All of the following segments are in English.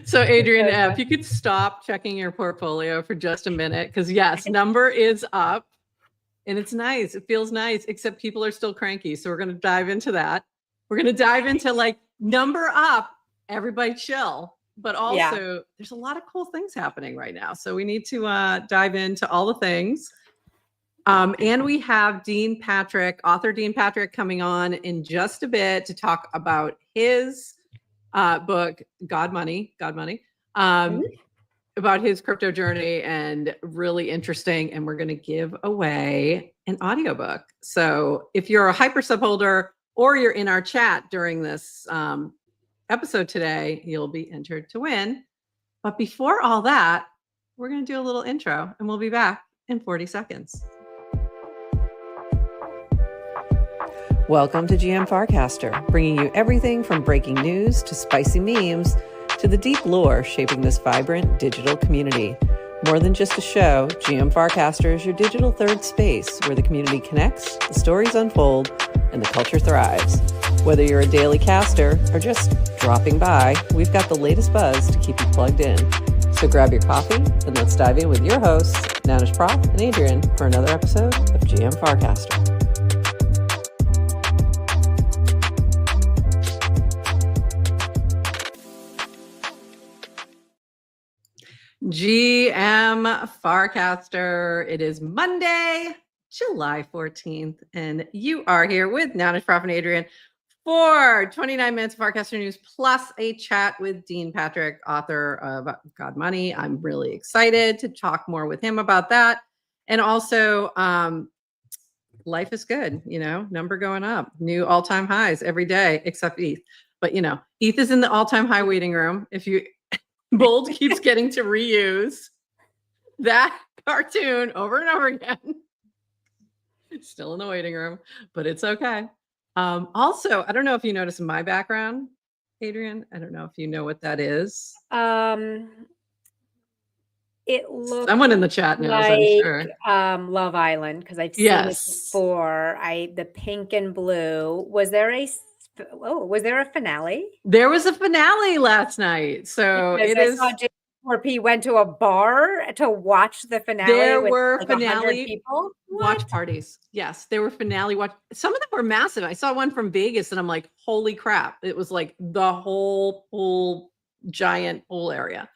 So Adrian, if you could stop checking your portfolio for just a minute, because yes, number is up and it's nice. It feels nice, except people are still cranky. So we're going to dive into that. We're going to dive into like number up, everybody chill. But also there's a lot of cool things happening right now. So we need to dive into all the things. And we have Dean Patrick, author Dean Patrick, coming on in just a bit to talk about his book, God Money, about his crypto journey, and really interesting. And we're going to give away an audiobook. So if you're a hyper sub holder or you're in our chat during this episode today, you'll be entered to win. But before all that, we're going to do a little intro and we'll be back in 40 seconds. Welcome to GM Farcaster, bringing you everything from breaking news to spicy memes to the deep lore shaping this vibrant digital community. More than just a show, GM Farcaster is your digital third space where the community connects, the stories unfold, and the culture thrives. Whether you're a daily caster or just dropping by, we've got the latest buzz to keep you plugged in. So grab your coffee and let's dive in with your hosts, Nanish Prof and Adrian, for another episode of GM Farcaster. GM Farcaster. It is Monday, July 14th, and you are here with Nanish Prof and Adrian for 29 minutes of Farcaster news plus a chat with Dean Patrick, author of God Money. I'm really excited to talk more with him about that. And also, life is good, you know, number going up, new all-time highs every day, except ETH. But, you know, ETH is in the all-time high waiting room. If you... Bold keeps getting to reuse that cartoon over and over again. It's still in the waiting room, but it's okay. Also, I don't know if you noticed my background, Adrian. I don't know if you know what that is. It looks someone in the chat knows, like, I'm sure. Love Island, because I've seen it before. The pink and blue. Was there a finale? There was a finale last night. So because I saw J4P went to a bar to watch the finale. There with were like finale people. Watch parties. Yes, there were finale watch. Some of them were massive. I saw one from Vegas and I'm like, holy crap. It was like the whole pool, giant pool area.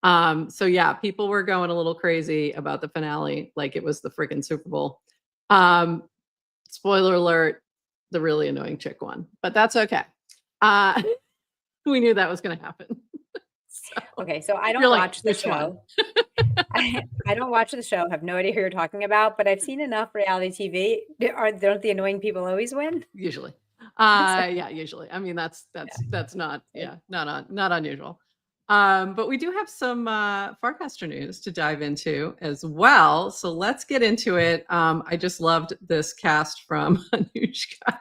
So yeah, people were going a little crazy about the finale, like it was the freaking Super Bowl. Spoiler alert, the really annoying chick won, but that's okay. We knew that was going to happen. So I don't watch the show. I don't watch the show. Have no idea who you're talking about, but I've seen enough reality TV. Don't the annoying people always win? Usually. Yeah, usually. I mean, that's not unusual. But we do have some Farcaster news to dive into as well. So let's get into it. I just loved this cast from Anushka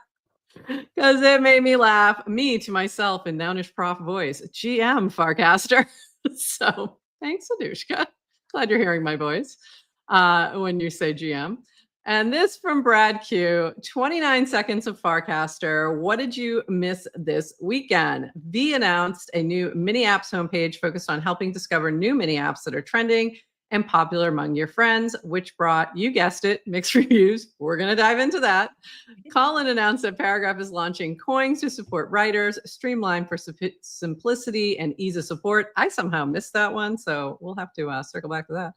because it made me laugh, me to myself in Nanish Prof voice, GM Farcaster. So thanks, Anushka. Glad you're hearing my voice when you say GM. And this from Brad Q, 29 seconds of Farcaster. What did you miss this weekend? V announced a new mini apps homepage focused on helping discover new mini apps that are trending and popular among your friends, which brought, you guessed it, mixed reviews. We're going to dive into that. Colin announced that Paragraph is launching coins to support writers, streamlined for simplicity and ease of support. I somehow missed that one, so we'll have to circle back to that.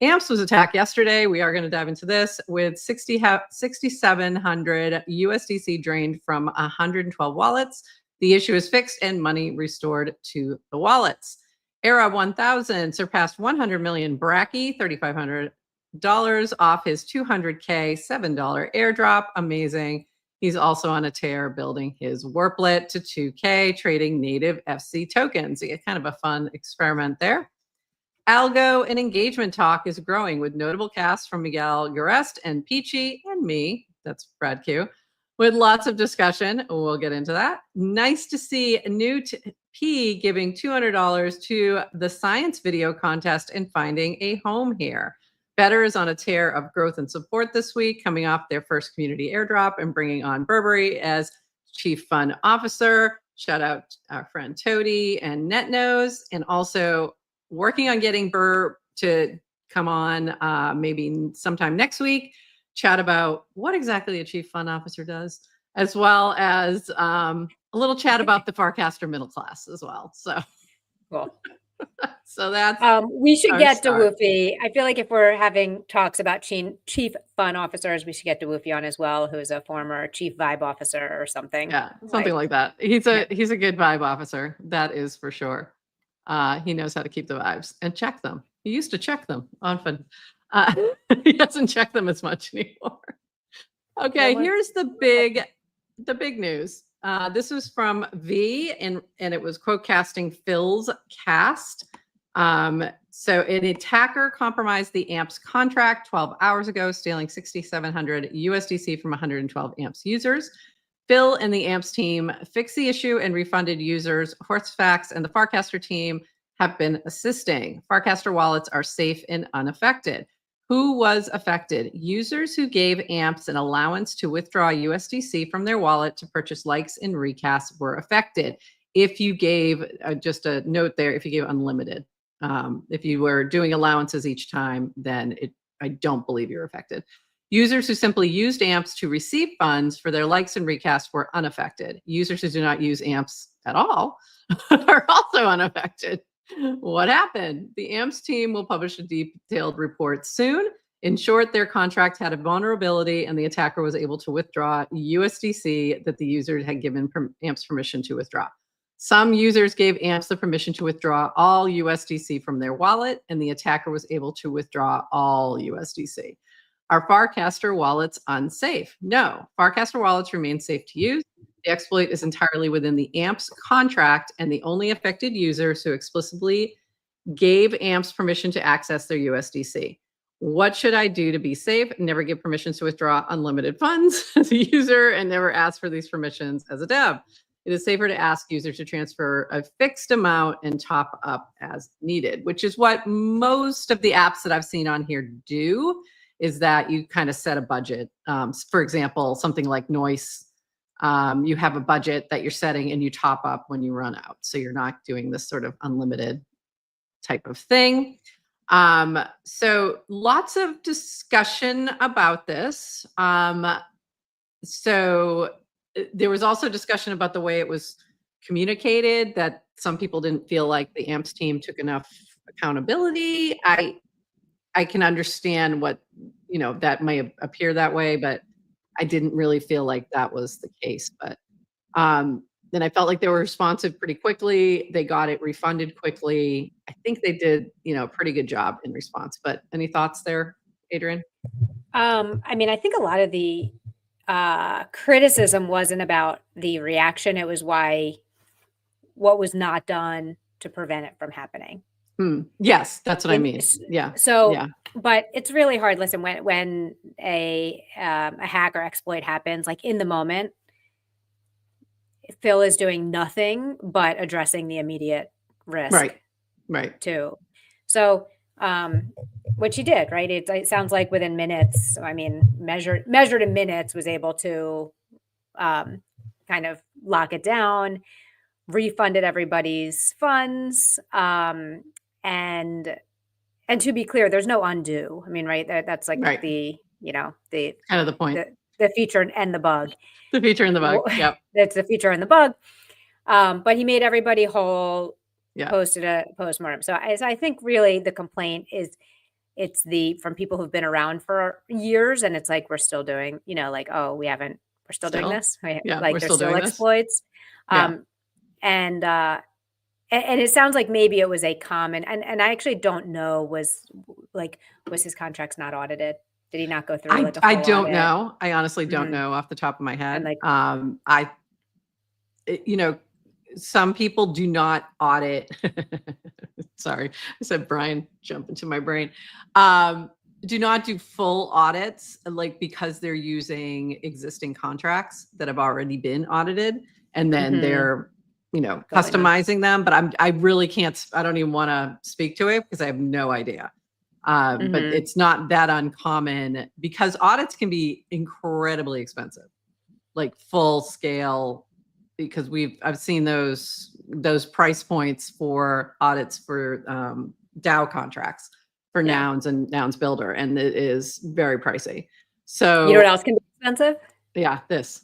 AMPS was attacked yesterday. We are going to dive into this with 6,700 USDC drained from 112 wallets. The issue is fixed and money restored to the wallets. Era 1000 surpassed 100 million Bracky, $3,500 off his $200K $7 airdrop. Amazing. He's also on a tear building his Warplet to 2K, trading native FC tokens. Kind of a fun experiment there. Algo and engagement talk is growing with notable casts from Miguel Garest and Peachy and me. That's Brad Q. With lots of discussion. We'll get into that. Nice to see New P giving $200 to the science video contest and finding a home here. Better is on a tear of growth and support this week, coming off their first community airdrop and bringing on Burberry as chief fun officer. Shout out our friend Toady and NetNose, and also working on getting Burr to come on maybe sometime next week, chat about what exactly a chief fund officer does, as well as a little chat about the Farcaster middle class as well. So cool. So that's we should get to Woofy. I feel like if we're having talks about chief fun officers, we should get to Woofy on as well, who's a former chief vibe officer or something. Yeah, something like that. He's a good vibe officer. That is for sure. He knows how to keep the vibes and check them. He used to check them often. He doesn't check them as much anymore. Okay, here's the big news. This was from V, and it was quote casting Phil's cast. So an attacker compromised the AMPS contract 12 hours ago, stealing 6,700 USDC from 112 AMPS users. Phil and the AMPS team fixed the issue and refunded users. Horsefax and the Farcaster team have been assisting. Farcaster wallets are safe and unaffected. Who was affected? Users who gave AMPS an allowance to withdraw USDC from their wallet to purchase likes and recasts were affected. If you gave, just a note there, if you gave unlimited, if you were doing allowances each time, then I don't believe you're affected. Users who simply used AMPS to receive funds for their likes and recasts were unaffected. Users who do not use AMPS at all are also unaffected. What happened? The AMPS team will publish a detailed report soon. In short, their contract had a vulnerability and the attacker was able to withdraw USDC that the user had given AMPS permission to withdraw. Some users gave AMPS the permission to withdraw all USDC from their wallet, and the attacker was able to withdraw all USDC. Are Farcaster wallets unsafe? No, Farcaster wallets remain safe to use. The exploit is entirely within the AMPS contract, and the only affected users who explicitly gave AMPS permission to access their USDC. What should I do to be safe? Never give permissions to withdraw unlimited funds as a user, and never ask for these permissions as a dev. It is safer to ask users to transfer a fixed amount and top up as needed, which is what most of the apps that I've seen on here do, is that you kind of set a budget. For example, something like Noise, you have a budget that you're setting and you top up when you run out. So you're not doing this sort of unlimited type of thing. So lots of discussion about this. So there was also discussion about the way it was communicated, that some people didn't feel like the AMPS team took enough accountability. I can understand what, that may appear that way, but I didn't really feel like that was the case. But then I felt like they were responsive pretty quickly. They got it refunded quickly. I think they did, a pretty good job in response. But any thoughts there, Adrienne? I mean, I think a lot of the criticism wasn't about the reaction. It was what was not done to prevent it from happening. Yes, that's what I mean. Yeah. So, yeah. But it's really hard. Listen, when a hack or exploit happens, like in the moment, Phil is doing nothing but addressing the immediate risk. Right. Too. So, which he did, right? It sounds like within minutes. I mean, measured in minutes, was able to kind of lock it down, refunded everybody's funds, and to be clear, there's no undo. I mean, right? That's like the the kind of the point, the feature and the bug. The feature and the bug. Yep. That's the feature and the bug. But he made everybody whole. Yeah. Posted a postmortem. So I think really the complaint is it's from people who've been around for years, and it's like we're still doing, like, oh, we're still doing this. Yeah, like there's still exploits. And it sounds like maybe it was a common, and I actually don't know, was his contracts not audited? Did he not go through like a full I don't audit? know. I honestly don't know off the top of my head. And some people do not audit. Sorry, I said Brian, jump into my brain. Do not do full audits, like, because they're using existing contracts that have already been audited, and then they're, customizing them. But I really can't. I don't even want to speak to it because I have no idea. But it's not that uncommon, because audits can be incredibly expensive, like full scale. because I've seen those price points for audits for DAO contracts for nouns and nouns builder, and it is very pricey. So you know what else can be expensive? Yeah, this.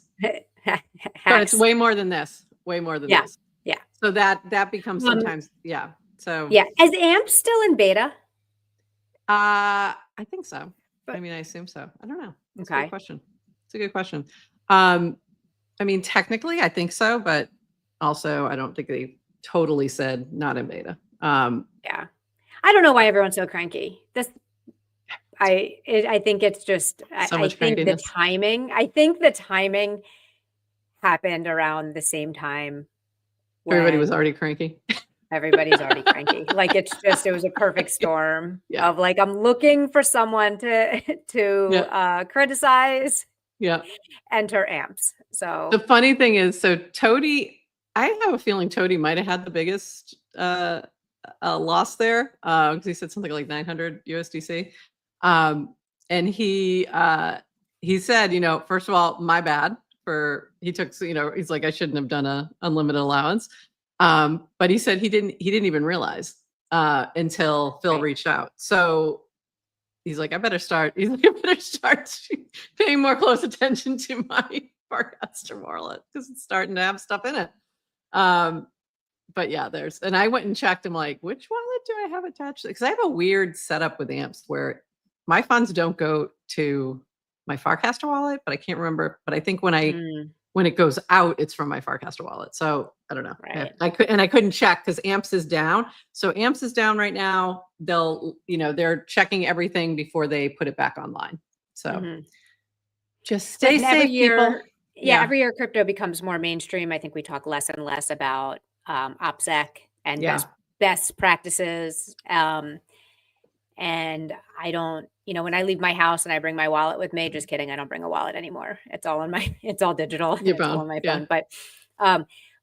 Hacks. But it's way more than this. Way more than this. Yeah. So that becomes sometimes So yeah. Is AMP still in beta? I think so. I mean, I assume so. I don't know. That's a good question. It's a good question. I mean, technically, I think so, but also I don't think they totally said not in beta. Yeah, I don't know why everyone's so cranky. I think it's just I think the timing. I think the timing happened around the same time. Everybody was already cranky. Everybody's already cranky. Like it was a perfect storm of like I'm looking for someone to criticize. Yeah. Enter amps. So the funny thing is, so Toady, I have a feeling Toady might have had the biggest loss there because he said something like 900 USDC. And he said, you know, first of all, my bad for he took, you know, he's like, I shouldn't have done a unlimited allowance. But he said he didn't even realize until Phil reached out. So he's like, I better start paying more close attention to my Farcaster wallet because it's starting to have stuff in it. But yeah, and I went and checked. I'm like, which wallet do I have attached? Because I have a weird setup with amps where my funds don't go to my Farcaster wallet, but I can't remember. But I think when it goes out, it's from my Farcaster wallet. So I don't know. Right. I couldn't check because amps is down. So amps is down right now. They're checking everything before they put it back online. So just stay safe, people. Yeah, every year crypto becomes more mainstream. I think we talk less and less about OPSEC and best practices. And I don't, when I leave my house and I bring my wallet with me, just kidding, I don't bring a wallet anymore. It's all it's all digital. It's all on my phone.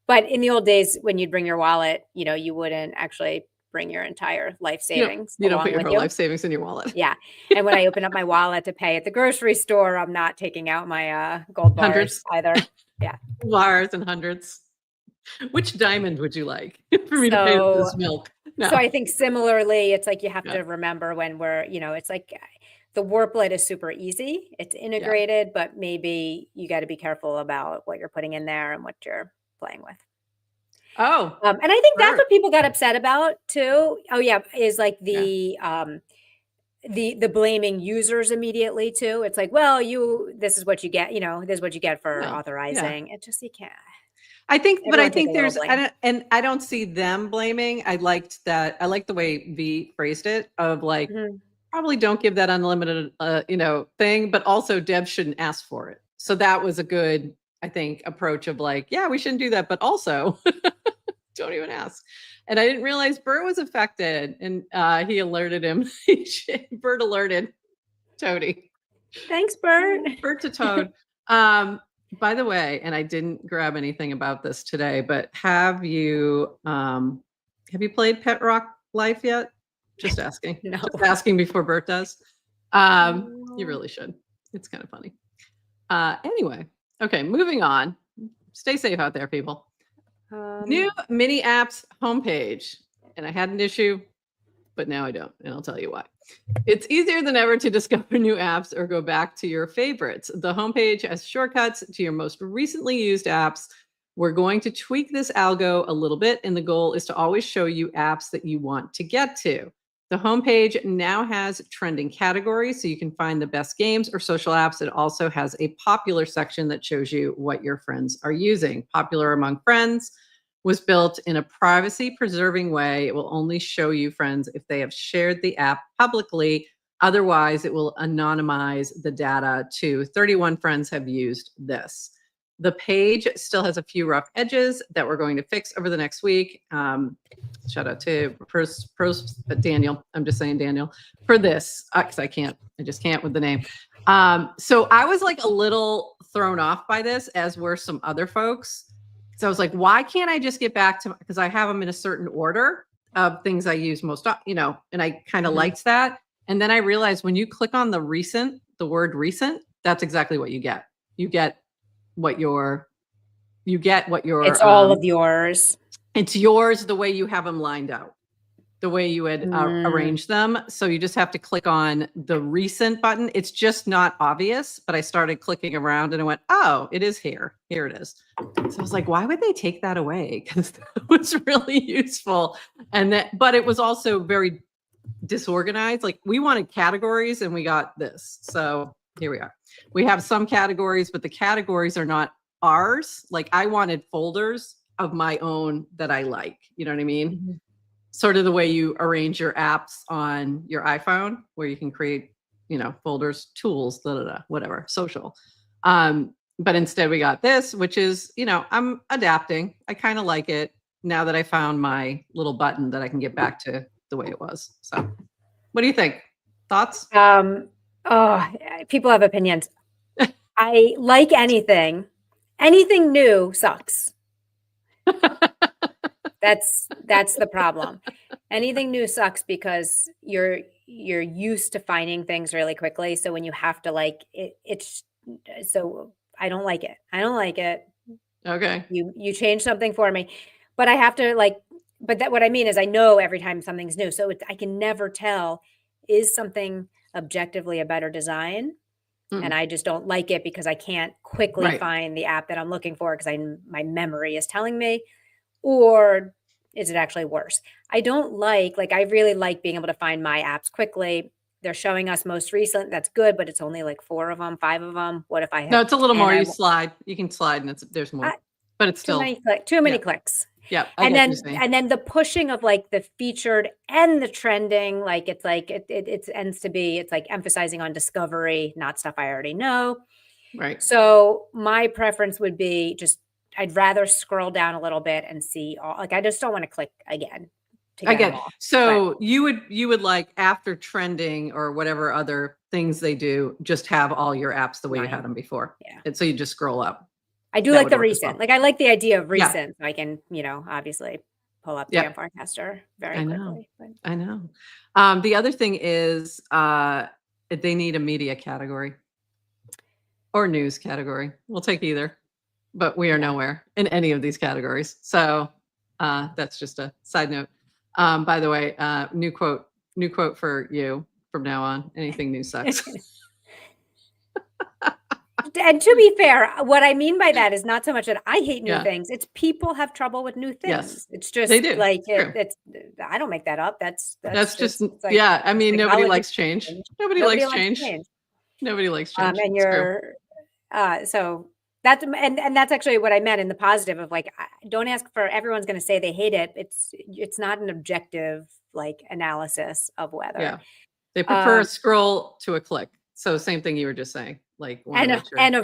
But in the old days, when you'd bring your wallet, you wouldn't actually bring your entire life savings. You don't put your whole life savings in your wallet. Yeah. And when I open up my wallet to pay at the grocery store, I'm not taking out my gold bars either. Yeah. Bars and hundreds. Which diamond would you like for me to pay for this milk? No. So I think similarly, it's like you have to remember when it's like the warplet is super easy. It's integrated, but maybe you got to be careful about what you're putting in there and what you're playing with. Oh, and I think that's what people got upset about too. Oh yeah, is like the blaming users immediately too. It's like, well, this is what you get. This is what you get for authorizing. It just you can't. I think there's, I don't see them blaming. I liked the way V phrased it of like, probably don't give that unlimited, thing, but also devs shouldn't ask for it. So that was a good, I think, approach of like, yeah, we shouldn't do that, but also don't even ask. And I didn't realize Bert was affected, and he alerted him. Bert alerted Toady. Thanks, Bert. Bert to Toad. By the way, and I didn't grab anything about this today, but have you played Pet Rock Life yet? Just asking. No. Just asking before Bert does. You really should. It's kind of funny. Anyway, okay, moving on. Stay safe out there, people. New mini apps homepage. And I had an issue, but now I don't, and I'll tell you why. It's easier than ever to discover new apps or go back to your favorites. The homepage has shortcuts to your most recently used apps. We're going to tweak this algo a little bit, and the goal is to always show you apps that you want to get to. The homepage now has trending categories, so you can find the best games or social apps. It also has a popular section that shows you what your friends are using. Popular among friends was built in a privacy-preserving way. It will only show you friends if they have shared the app publicly. Otherwise, it will anonymize the data to 31 friends have used this. The page still has a few rough edges that we're going to fix over the next week. Shout out to Daniel. I'm just saying Daniel for this because I just can't with the name. So I was like a little thrown off by this, as were some other folks. So I was like, why can't I just get back to, because I have them in a certain order of things I use most, and I kind of liked that. And then I realized when you click on the word recent, that's exactly what you get. You get what your you get what your, It's all of yours. it's yours the way you have them lined out, the way you had arranged them. So you just have to click on the recent button. It's just not obvious, but I started clicking around and I went, oh, it is here. Here it is. So I was like, why would they take that away? Because that was really useful. And that, but it was also very disorganized. Like we wanted categories and we got this. So here we are. We have some categories, but the categories are not ours. Like I wanted folders of my own that I like. You know what I mean? Mm-hmm. Sort of the way you arrange your apps on your iPhone, where you can create, you know, folders, tools, whatever, social. But instead we got this, which is, you know, I'm adapting. I kind of like it now that I found my little button that I can get back to the way it was. So what do you think? Thoughts? Oh, people have opinions. I like anything. Anything new sucks. That's the problem. Anything new sucks because you're used to finding things really quickly. So when you have to like it's so I don't like it. I don't like it. Okay. You change something for me, but I have to like. But that what I mean is I know every time something's new, so I can never tell is something objectively a better design, and I just don't like it because I can't quickly find the app that I'm looking for because my memory is telling me. Or is it actually worse? I don't like I really like being able to find my apps quickly. They're showing us most recent. That's good, but it's only like 4 of them, 5 of them. What if I have? No, it's a little more. You slide. You can slide, and there's more. But it's still too many clicks. Yeah. And then the pushing of like the featured and the trending, like it's like it ends to be it's like emphasizing on discovery, not stuff I already know. Right. So my preference would be just I'd rather scroll down a little bit and see all I just don't want to click again. I get it. So you would like after trending or whatever other things they do, just have all your apps the way you had them before. Yeah. And so you just scroll up. I do like the recent. Well. I like the idea of recent. So I can, obviously pull up the Farcaster very quickly. But. I know. The other thing is they need a media category or news category. We'll take either. But we are nowhere in any of these categories. So that's just a side note. By the way, new quote for you from now on. Anything new sucks. And to be fair, what I mean by that is not so much that I hate new things. It's people have trouble with new things. Yes, it's just they do. Like it's I don't make that up. That's just like, I mean, nobody likes change. Nobody likes change. Nobody likes change. And you're so that's and that's actually what I meant in the positive of like don't ask for everyone's going to say they hate it. It's not an objective like analysis of whether. Yeah. They prefer a scroll to a click. So same thing you were just saying. Like a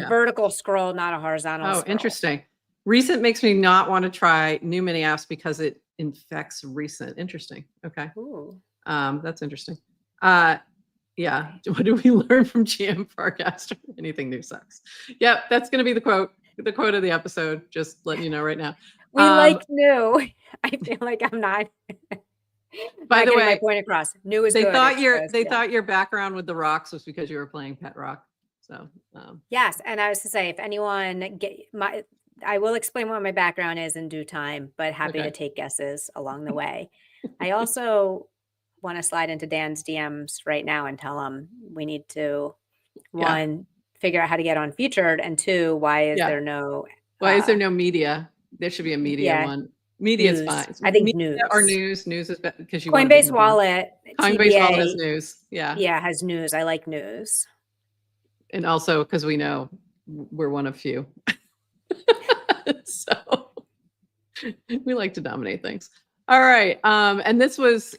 vertical scroll, not a horizontal scroll. Interesting. Recent makes me not want to try new mini apps because it infects recent. Interesting. Okay. Ooh. That's interesting. Yeah. What do we learn from GM Farcaster? Anything new sucks. Yep. That's going to be the quote of the episode. Just letting you know right now. We like new. I feel like I'm not. By the way, my point across. New is they good. Thought your background with the rocks was because you were playing Pet Rock. So yes, and I was to say if anyone I will explain what my background is in due time, but happy to take guesses along the way. I also want to slide into Dan's DMs right now and tell him we need to one figure out how to get on featured, and two, why is there no media? There should be a media one. Media is fine. I think media news or news is better because you Coinbase Wallet. Coinbase Wallet has news. Yeah, has news. I like news. And also because we know we're one of few. So we like to dominate things. All right. And this was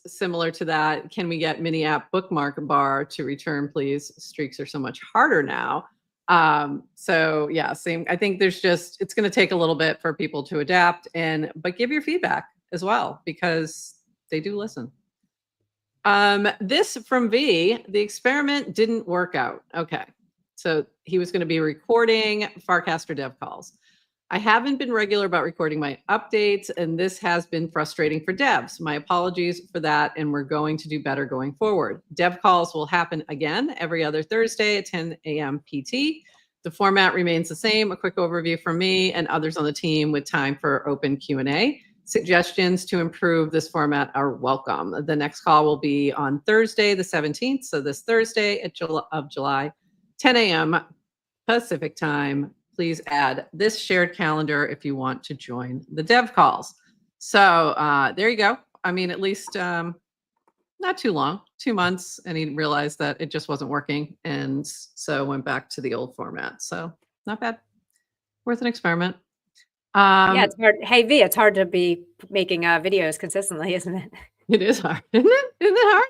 similar to that. Can we get mini app bookmark bar to return, please? Streaks are so much harder now. So yeah, same. I think it's going to take a little bit for people to adapt but give your feedback as well, because they do listen. This from V, the experiment didn't work out. Okay. So he was going to be recording Farcaster dev calls. I haven't been regular about recording my updates, and this has been frustrating for devs. My apologies for that, and we're going to do better going forward. Dev calls will happen again every other Thursday at 10 a.m. PT. The format remains the same, a quick overview from me and others on the team with time for open Q&A. Suggestions to improve this format are welcome. The next call will be on Thursday, the 17th. So this Thursday of July, 10 a.m. Pacific time. Please add this shared calendar if you want to join the dev calls. So there you go. I mean, at least not too long, 2 months, and he realized that it just wasn't working, and so went back to the old format. So not bad, worth an experiment. Yeah, it's hard. Hey V, it's hard to be making videos consistently, isn't it? It is hard, isn't it? Isn't it hard?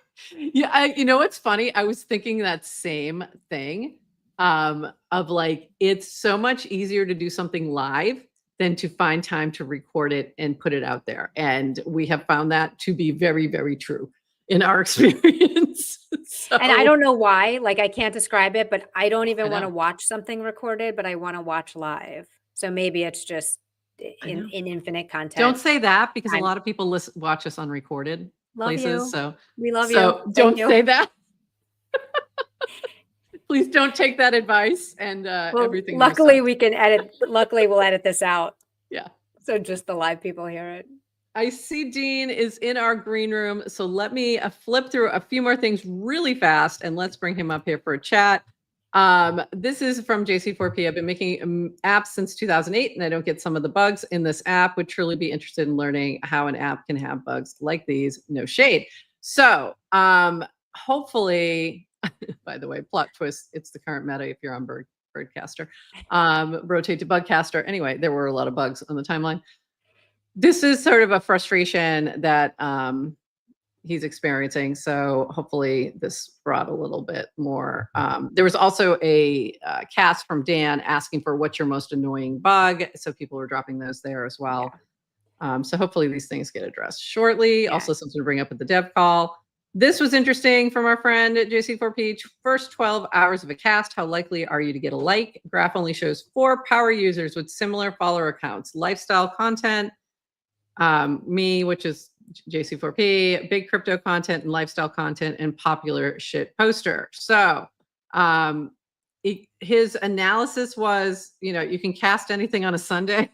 Yeah, you know what's funny? I was thinking that same thing of like, it's so much easier to do something live than to find time to record it and put it out there. And we have found that to be very, very true in our experience. So, and I don't know why, like I can't describe it, but I don't even want to watch something recorded, but I want to watch live. So maybe it's just in infinite content. Don't say that, because a lot of people watch us on recorded places. You. So we love so you. Don't say that. Please don't take that advice. And everything. Luckily we can edit. Luckily we'll edit this out. Yeah. So just the live people hear it. I see Dean is in our green room. So let me flip through a few more things really fast, and let's bring him up here for a chat. This is from JC4P. I've been making apps since 2008, and I don't get some of the bugs in this app. Would truly be interested in learning how an app can have bugs like these. No shade. So hopefully, by the way, plot twist, it's the current meta if you're on Birdcaster. Rotate to Bugcaster. Anyway, there were a lot of bugs on the timeline. This is sort of a frustration that he's experiencing. So hopefully this brought a little bit more. There was also a cast from Dan asking for what's your most annoying bug. So people were dropping those there as well. Yeah. So hopefully these things get addressed shortly. Yeah. Also something to bring up at the dev call. This was interesting from our friend at JC4P. First 12 hours of a cast, how likely are you to get a like? Graph only shows 4 power users with similar follower accounts. Lifestyle content, me, which is JC4P, big crypto content and lifestyle content, and popular shit poster. So his analysis was, you can cast anything on a Sunday,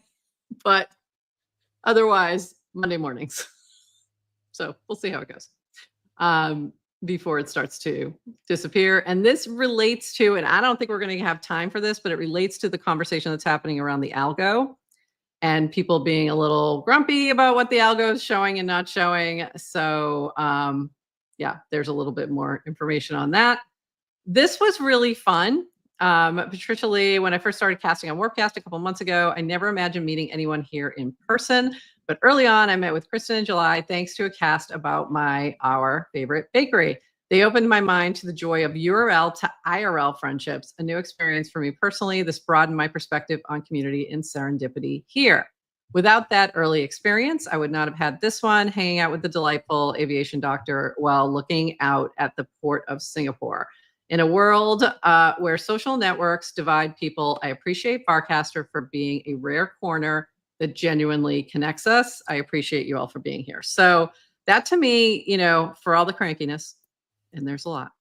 but otherwise Monday mornings. So we'll see how it goes before it starts to disappear. And this relates to, and I don't think we're going to have time for this, but it relates to the conversation that's happening around the algo and people being a little grumpy about what the algo is showing and not showing. So yeah, there's a little bit more information on that. This was really fun. Patricia Lee, when I first started casting on Warpcast a couple months ago, I never imagined meeting anyone here in person. But early on, I met with Kristen in July, thanks to a cast about our favorite bakery. They opened my mind to the joy of URL to IRL friendships, a new experience for me personally. This broadened my perspective on community and serendipity here. Without that early experience, I would not have had this one, hanging out with the delightful aviation doctor while looking out at the port of Singapore. In a world where social networks divide people, I appreciate Farcaster for being a rare corner that genuinely connects us. I appreciate you all for being here. So that to me, for all the crankiness, and there's a lot,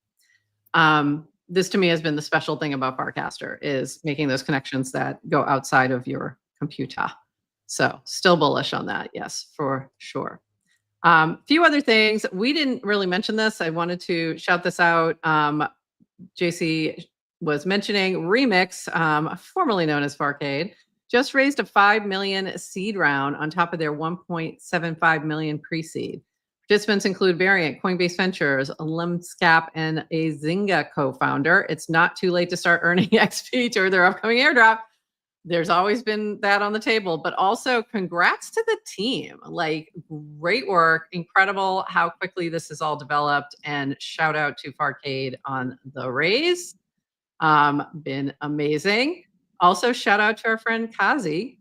this to me has been the special thing about Farcaster, is making those connections that go outside of your computer. So still bullish on that. Yes, for sure. Few other things. We didn't really mention this. I wanted to shout this out. JC was mentioning Remix, formerly known as Farcade, just raised a $5 million seed round on top of their $1.75 million pre-seed. Participants include Variant, Coinbase Ventures, Lemscap, and a Zynga co-founder. It's not too late to start earning XP toward their upcoming airdrop. There's always been that on the table, but also congrats to the team. Like, great work, incredible how quickly this is all developed, and shout out to Farcade on the raise. Been amazing. Also, shout out to our friend Kazi,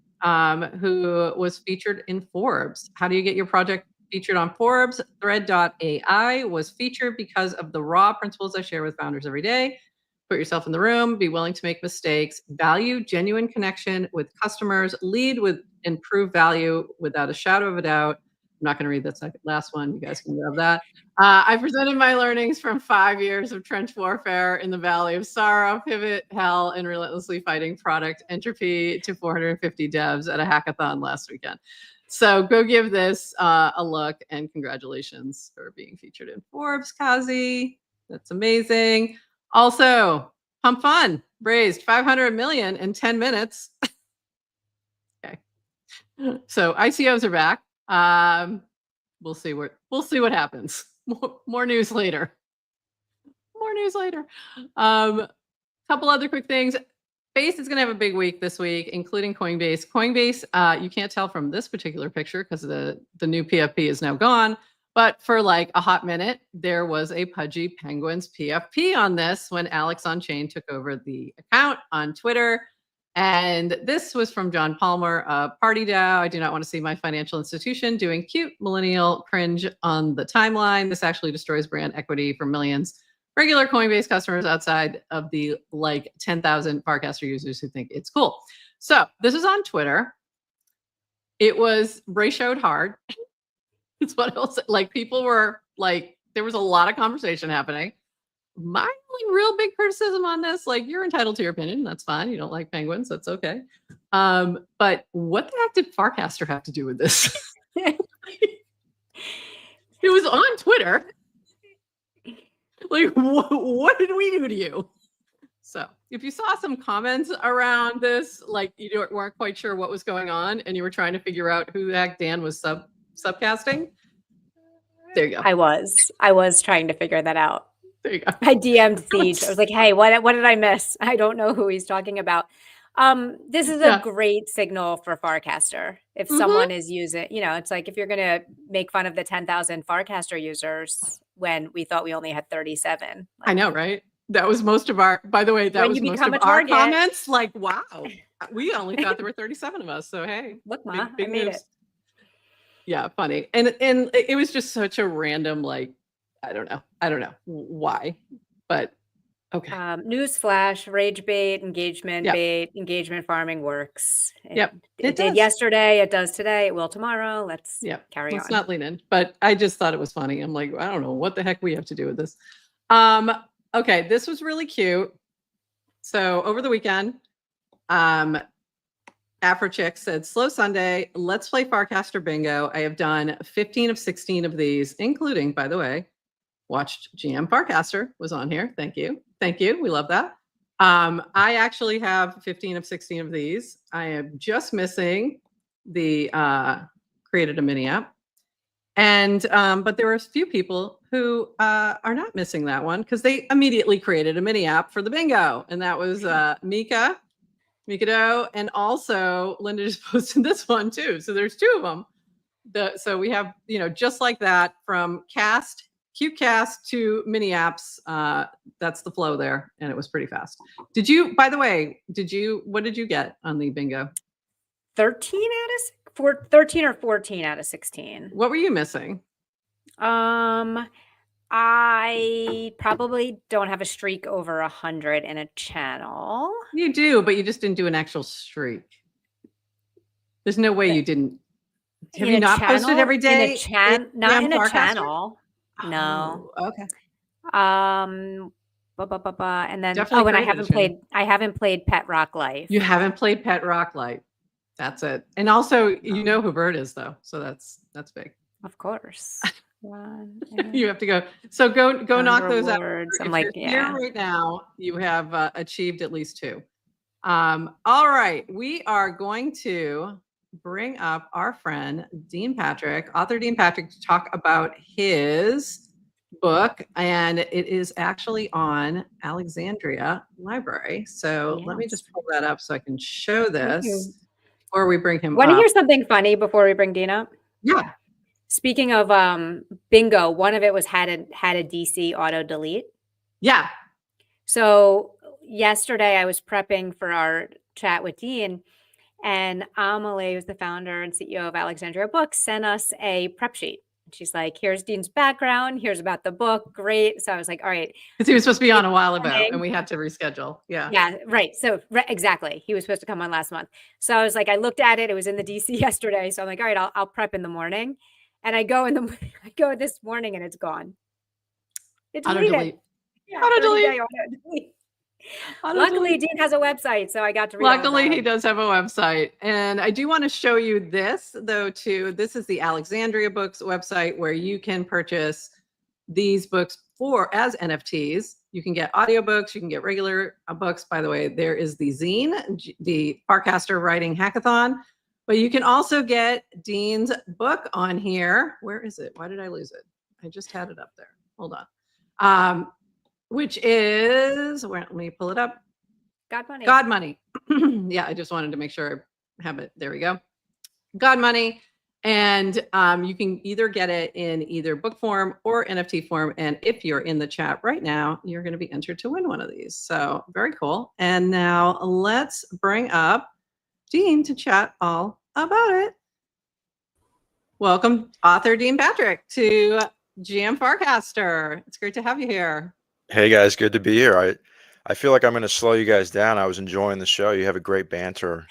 who was featured in Forbes. How do you get your project featured on Forbes? Thread.ai was featured because of the raw principles I share with founders every day. Put yourself in the room, be willing to make mistakes, value genuine connection with customers, lead with improved value without a shadow of a doubt, not going to read that last one. You guys can grab that. I presented my learnings from 5 years of trench warfare in the Valley of Sorrow, pivot, hell, and relentlessly fighting product entropy to 450 devs at a hackathon last weekend. So go give this a look, and congratulations for being featured in Forbes, Kazi. That's amazing. Also, Pump Fun raised 500 million in 10 minutes. Okay. So ICOs are back. We'll see what happens. More news later. Couple other quick things. Base is going to have a big week this week, including Coinbase. Coinbase, you can't tell from this particular picture because the new PFP is now gone. But for like a hot minute, there was a Pudgy Penguins PFP on this when Alex on Chain took over the account on Twitter. And this was from John Palmer, Party DAO. I do not want to see my financial institution doing cute millennial cringe on the timeline. This actually destroys brand equity for millions regular Coinbase customers outside of the like 10,000 Farcaster users who think it's cool. So this is on Twitter. It was ratioed hard. It's what else, like people were like, there was a lot of conversation happening. My only real big criticism on this, like you're entitled to your opinion. That's fine. You don't like penguins. That's okay. But what the heck did Farcaster have to do with this? It was on Twitter. Like, what did we do to you? So if you saw some comments around this, like you weren't quite sure what was going on and you were trying to figure out who the heck Dan was subcasting, there you go. I was trying to figure that out. There you go. I DM'd Siege. I was like, hey, what did I miss? I don't know who he's talking about. This is a great signal for Farcaster. If someone is using, it's like if you're going to make fun of the 10,000 Farcaster users when we thought we only had 37. Like, I know, right? That was most of our, by the way, that was most of our comments. Like, wow, we only thought there were 37 of us. So, hey, look, Ma, big I made news. it. Yeah, funny. And it was just such a random, like, I don't know why, but okay. Newsflash, rage bait, engagement bait, engagement farming works. It did yesterday. It does today. It will tomorrow. Let's carry on. Let's not lean in, but I just thought it was funny. I'm like, I don't know what the heck we have to do with this. Okay, this was really cute. So over the weekend, Afrochick said, slow Sunday, let's play Farcaster bingo. I have done 15 of 16 of these, including, by the way, watched GM Farcaster was on here. Thank you. We love that. I actually have 15 of 16 of these. I am just missing the created a mini app. And but there were a few people who are not missing that one because they immediately created a mini app for the bingo. And that was Mikado, and also Linda just posted this one too. So there's two of them. So we have, just like that from cute cast to mini apps. That's the flow there. And it was pretty fast. By the way, what did you get on the bingo? 13 or 14 out of 16. What were you missing? I probably don't have a streak over 100 in a channel. You do, but you just didn't do an actual streak. There's no way you didn't. Have you not posted every day? Not in a channel. No. Oh, okay. And then and I haven't played Pet Rock Life. You haven't played Pet Rock Life. That's it. And also, you know who Bird is though, so that's big. Of course. You have to go. So go knock those out. I'm like, here right now, you have achieved at least 2. All right, we are going to bring up our friend Dean Patrick, author Dean Patrick, to talk about his book, and it is actually on Alexandria Library. So let me just pull that up so I can show this before we bring him up. Want to hear something funny before we bring Dean up? Yeah. Speaking of bingo, one of it was had a DC auto delete. Yeah. So yesterday I was prepping for our chat with Dean, and Amelie, who's the founder and CEO of Alexandria Books, sent us a prep sheet. She's like, here's Dean's background. Here's about the book. Great. So I was like, all right. Because he was supposed to be on a while ago and we had to reschedule. Yeah. Yeah. Right. So exactly. He was supposed to come on last month. So I was like, I looked at it. It was in the DC yesterday. So I'm like, all right, I'll prep in the morning. And I go I go this morning and it's gone. It's Auto deleted. delete. Yeah, Auto 30-day delete. auto delete. Auto Luckily, delete. Dean has a website, so I got to read all Luckily, about he it. does have a website. And I do want to show you this, though, too. This is the Alexandria Books website where you can purchase these books as NFTs. You can get audiobooks, you can get regular books. By the way, there is the zine, the Farcaster Writing Hackathon, but you can also get Dean's book on here. Where is it? Why did I lose it? I just had it up there. Hold on. Which is, let me pull it up. God Money. God Money. Yeah, I just wanted to make sure I have it. There we go. God Money. And you can either get it in either book form or NFT form. And if you're in the chat right now, you're going to be entered to win one of these. So very cool. And now let's bring up Dean to chat all about it. Welcome, author Dean Patrick, to GM Farcaster. It's great to have you here. Hey guys, good to be here. I feel like I'm going to slow you guys down. I was enjoying the show. You have a great banter.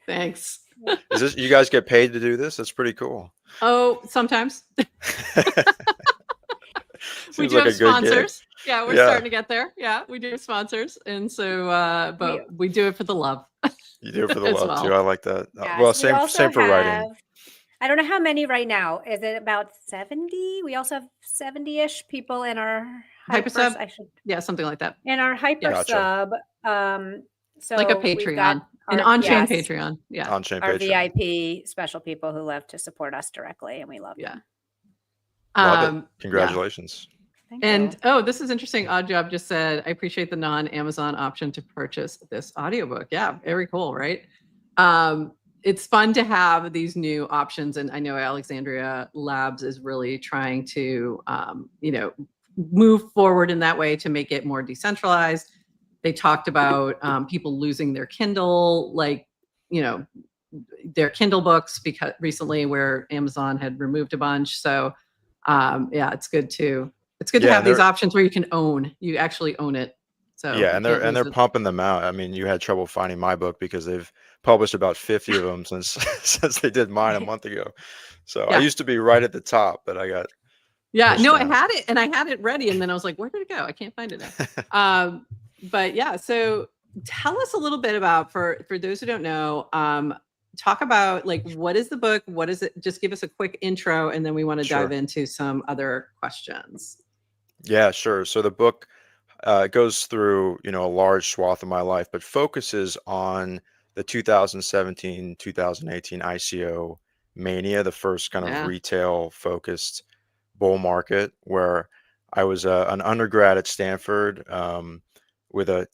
Thanks. Is this, you guys get paid to do this? That's pretty cool. Oh, sometimes. We do like have a good gig. sponsors. Yeah, we're starting to get there. Yeah, we do have sponsors. And so, but we do it for the love. You do it for the as love well. too. I like that. Yes, Well, we same for writing. I don't know how many right now. Is it about 70? We also have 70-ish people in our Hyper sub. I should, Yeah, something like that. in our hyper Gotcha. sub. So Like a we've Patreon, got an our, on-chain yes, Patreon. Yeah, On-chain our Patreon. VIP special people who love to support us directly, and we love yeah. them. Love it. Congratulations. Thank And you. oh, this is interesting. Odd Job just said, I appreciate the non-Amazon option to purchase this audiobook. Yeah, very cool, right? It's fun to have these new options. And I know Alexandria Labs is really trying to, move forward in that way to make it more decentralized. They talked about people losing their Kindle, their Kindle books because recently where Amazon had removed a bunch. So it's good to have these options where you actually own it. So yeah, and they're pumping them out. I mean, you had trouble finding my book because they've published about 50 of them since they did mine a month ago. So I used to be right at the top, but I got I had it and I had it ready, and then I was like, where did it go? I can't find it now. But yeah, so tell us a little bit about, for those who don't know, talk about like, what is the book? What is it? Just give us a quick intro, and then we want to dive into some other questions. Yeah, sure. So the book goes through, a large swath of my life, but focuses on the 2017, 2018 ICO mania, the first kind of retail focused bull market, where I was an undergrad at Stanford with a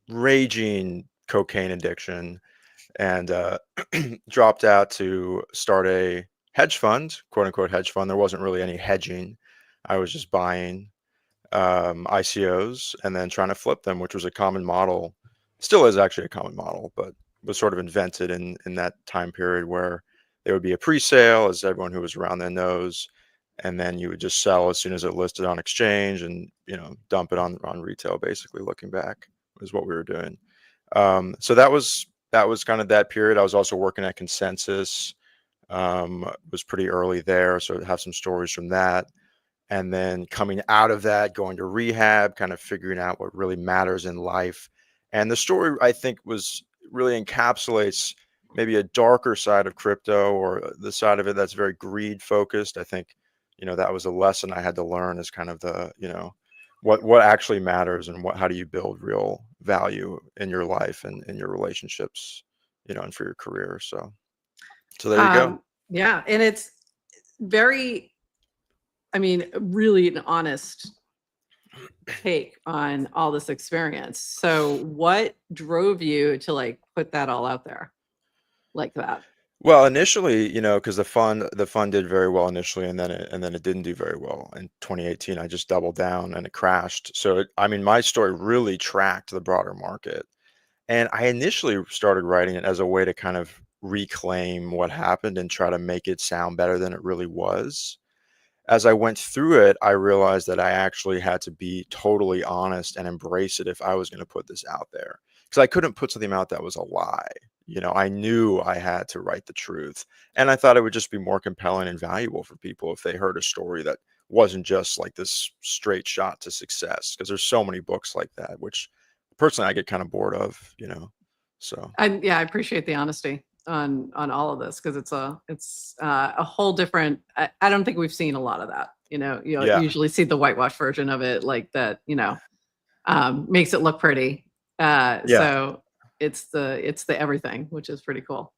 raging cocaine addiction, and dropped out to start a hedge fund, quote unquote hedge fund. There wasn't really any hedging. I was just buying ICOs and then trying to flip them, which was a common model, still is actually a common model, but was sort of invented in that time period where there would be a pre-sale, as everyone who was around then knows, and then you would just sell as soon as it listed on exchange and dump it on retail. Basically, looking back, is what we were doing. So that was kind of that period. I was also working at Consensus, was pretty early there, so I have some stories from that. And then coming out of that, going to rehab, kind of figuring out what really matters in life. And the story, I think, really encapsulates maybe a darker side of crypto, or the side of it that's very greed focused. I think, that was a lesson I had to learn, is kind of the, what actually matters, and how do you build real value in your life and in your relationships, and for your career. So there you go. Yeah. And it's really an honest take on all this experience. So what drove you to put that all out there like that? Well, initially, because the fund did very well initially, and then it didn't do very well in 2018. I just doubled down and it crashed. So my story really tracked the broader market, and I initially started writing it as a way to kind of reclaim what happened and try to make it sound better than it really was. As I went through it, I realized that I actually had to be totally honest and embrace it if I was going to put this out there, because I couldn't put something out that was a lie. I knew I had to write the truth. And I thought it would just be more compelling and valuable for people if they heard a story that wasn't just like this straight shot to success. Because there's so many books like that, which personally I get kind of bored of, So Yeah, I appreciate the honesty on all of this, because it's a whole different. I don't think we've seen a lot of that. You Yeah. usually see the whitewash version of it, like that. Makes it look pretty. So it's the everything, which is pretty cool.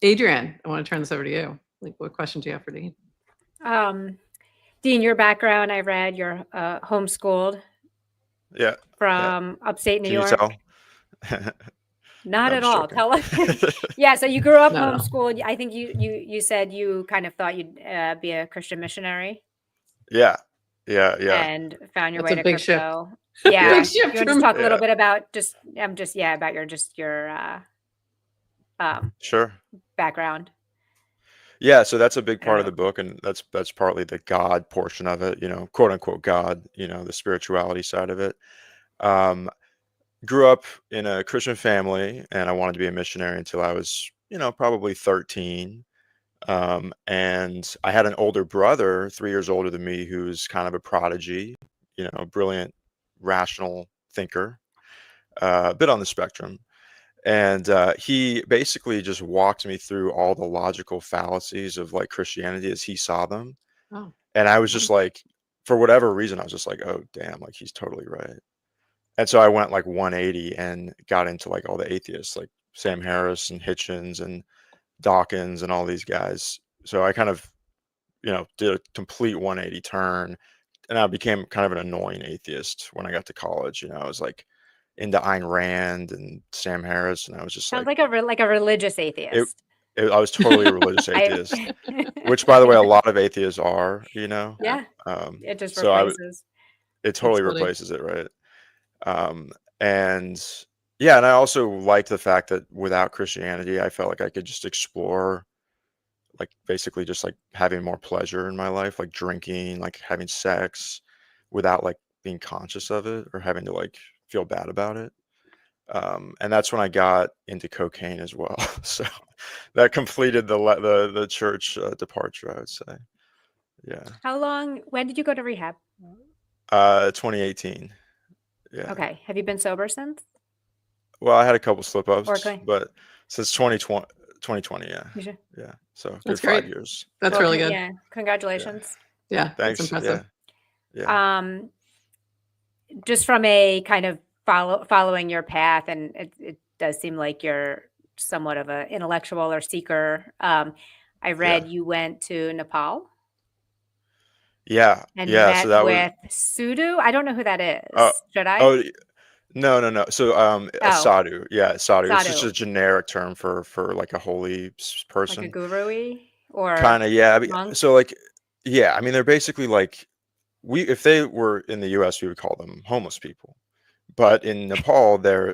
Adrian, I want to turn this over to you. Like, what question do you have for Dean? Dean, your background, I read you're homeschooled Yeah. from upstate New Can you York. tell? Not No, at I'm all. just Tell us. joking. Yeah, so you grew up No, no. homeschooled. I think you said you kind of thought you'd be a Christian missionary Yeah. and found your That's way a to big shift. crypto. Yeah. Big You shift want to from just talk a little Yeah. bit about about your Sure. background? Yeah, so that's a big part of Yeah. the book, and that's partly the God portion of it, quote unquote God, the spirituality side of it. Grew up in a Christian family, and I wanted to be a missionary until I was, probably 13. And I had an older brother, 3 years older than me, who's kind of a prodigy, brilliant, rational thinker, a bit on the spectrum. And he basically just walked me through all the logical fallacies of like Christianity as he saw them. Oh, And I was just like, for whatever reason, I was just like, oh, damn, like he's totally right. And so I went like 180 and got into like all the atheists, like Sam Harris and Hitchens and Dawkins and all these guys. So I kind of, did a complete 180 turn, and I became kind of an annoying atheist when I got to college. I was like into Ayn Rand and Sam Harris, and I was just Sounds like, like a religious atheist. I was totally a religious I- atheist, which, by the way, a lot of atheists are, Yeah, it just So replaces. it totally funny. replaces it, right? And yeah, and I also liked the fact that without Christianity, I felt like I could just explore, like basically just like having more pleasure in my life, like drinking, like having sex, without like being conscious of it or having to like feel bad about it. And that's when I got into cocaine as well. So that completed the church departure, I would say. Yeah. When did you go to rehab? 2018. Yeah. Okay. Have you been sober since? Well, I had a couple slip ups, Okay. but since 2020, yeah. You sure? Yeah. So That's good 5 great. years. That's Well, really good. Yeah. Congratulations. Yeah, Thanks. that's impressive. Yeah. Just from a kind of following your path, and it does seem like you're somewhat of an intellectual or seeker. I read you went to Nepal Yeah. and Yeah. met So that was, with Sudu. I don't know who that is. oh, Should I? oh, no. So, a sadhu. Yeah. Sadhu. It's just Sadhu. a generic term for like a holy person. Like a guru-y or Kind of, yeah. monk? So like, yeah, I mean, they're basically like, if they were in the US, we would call them homeless people. But in Nepal, they're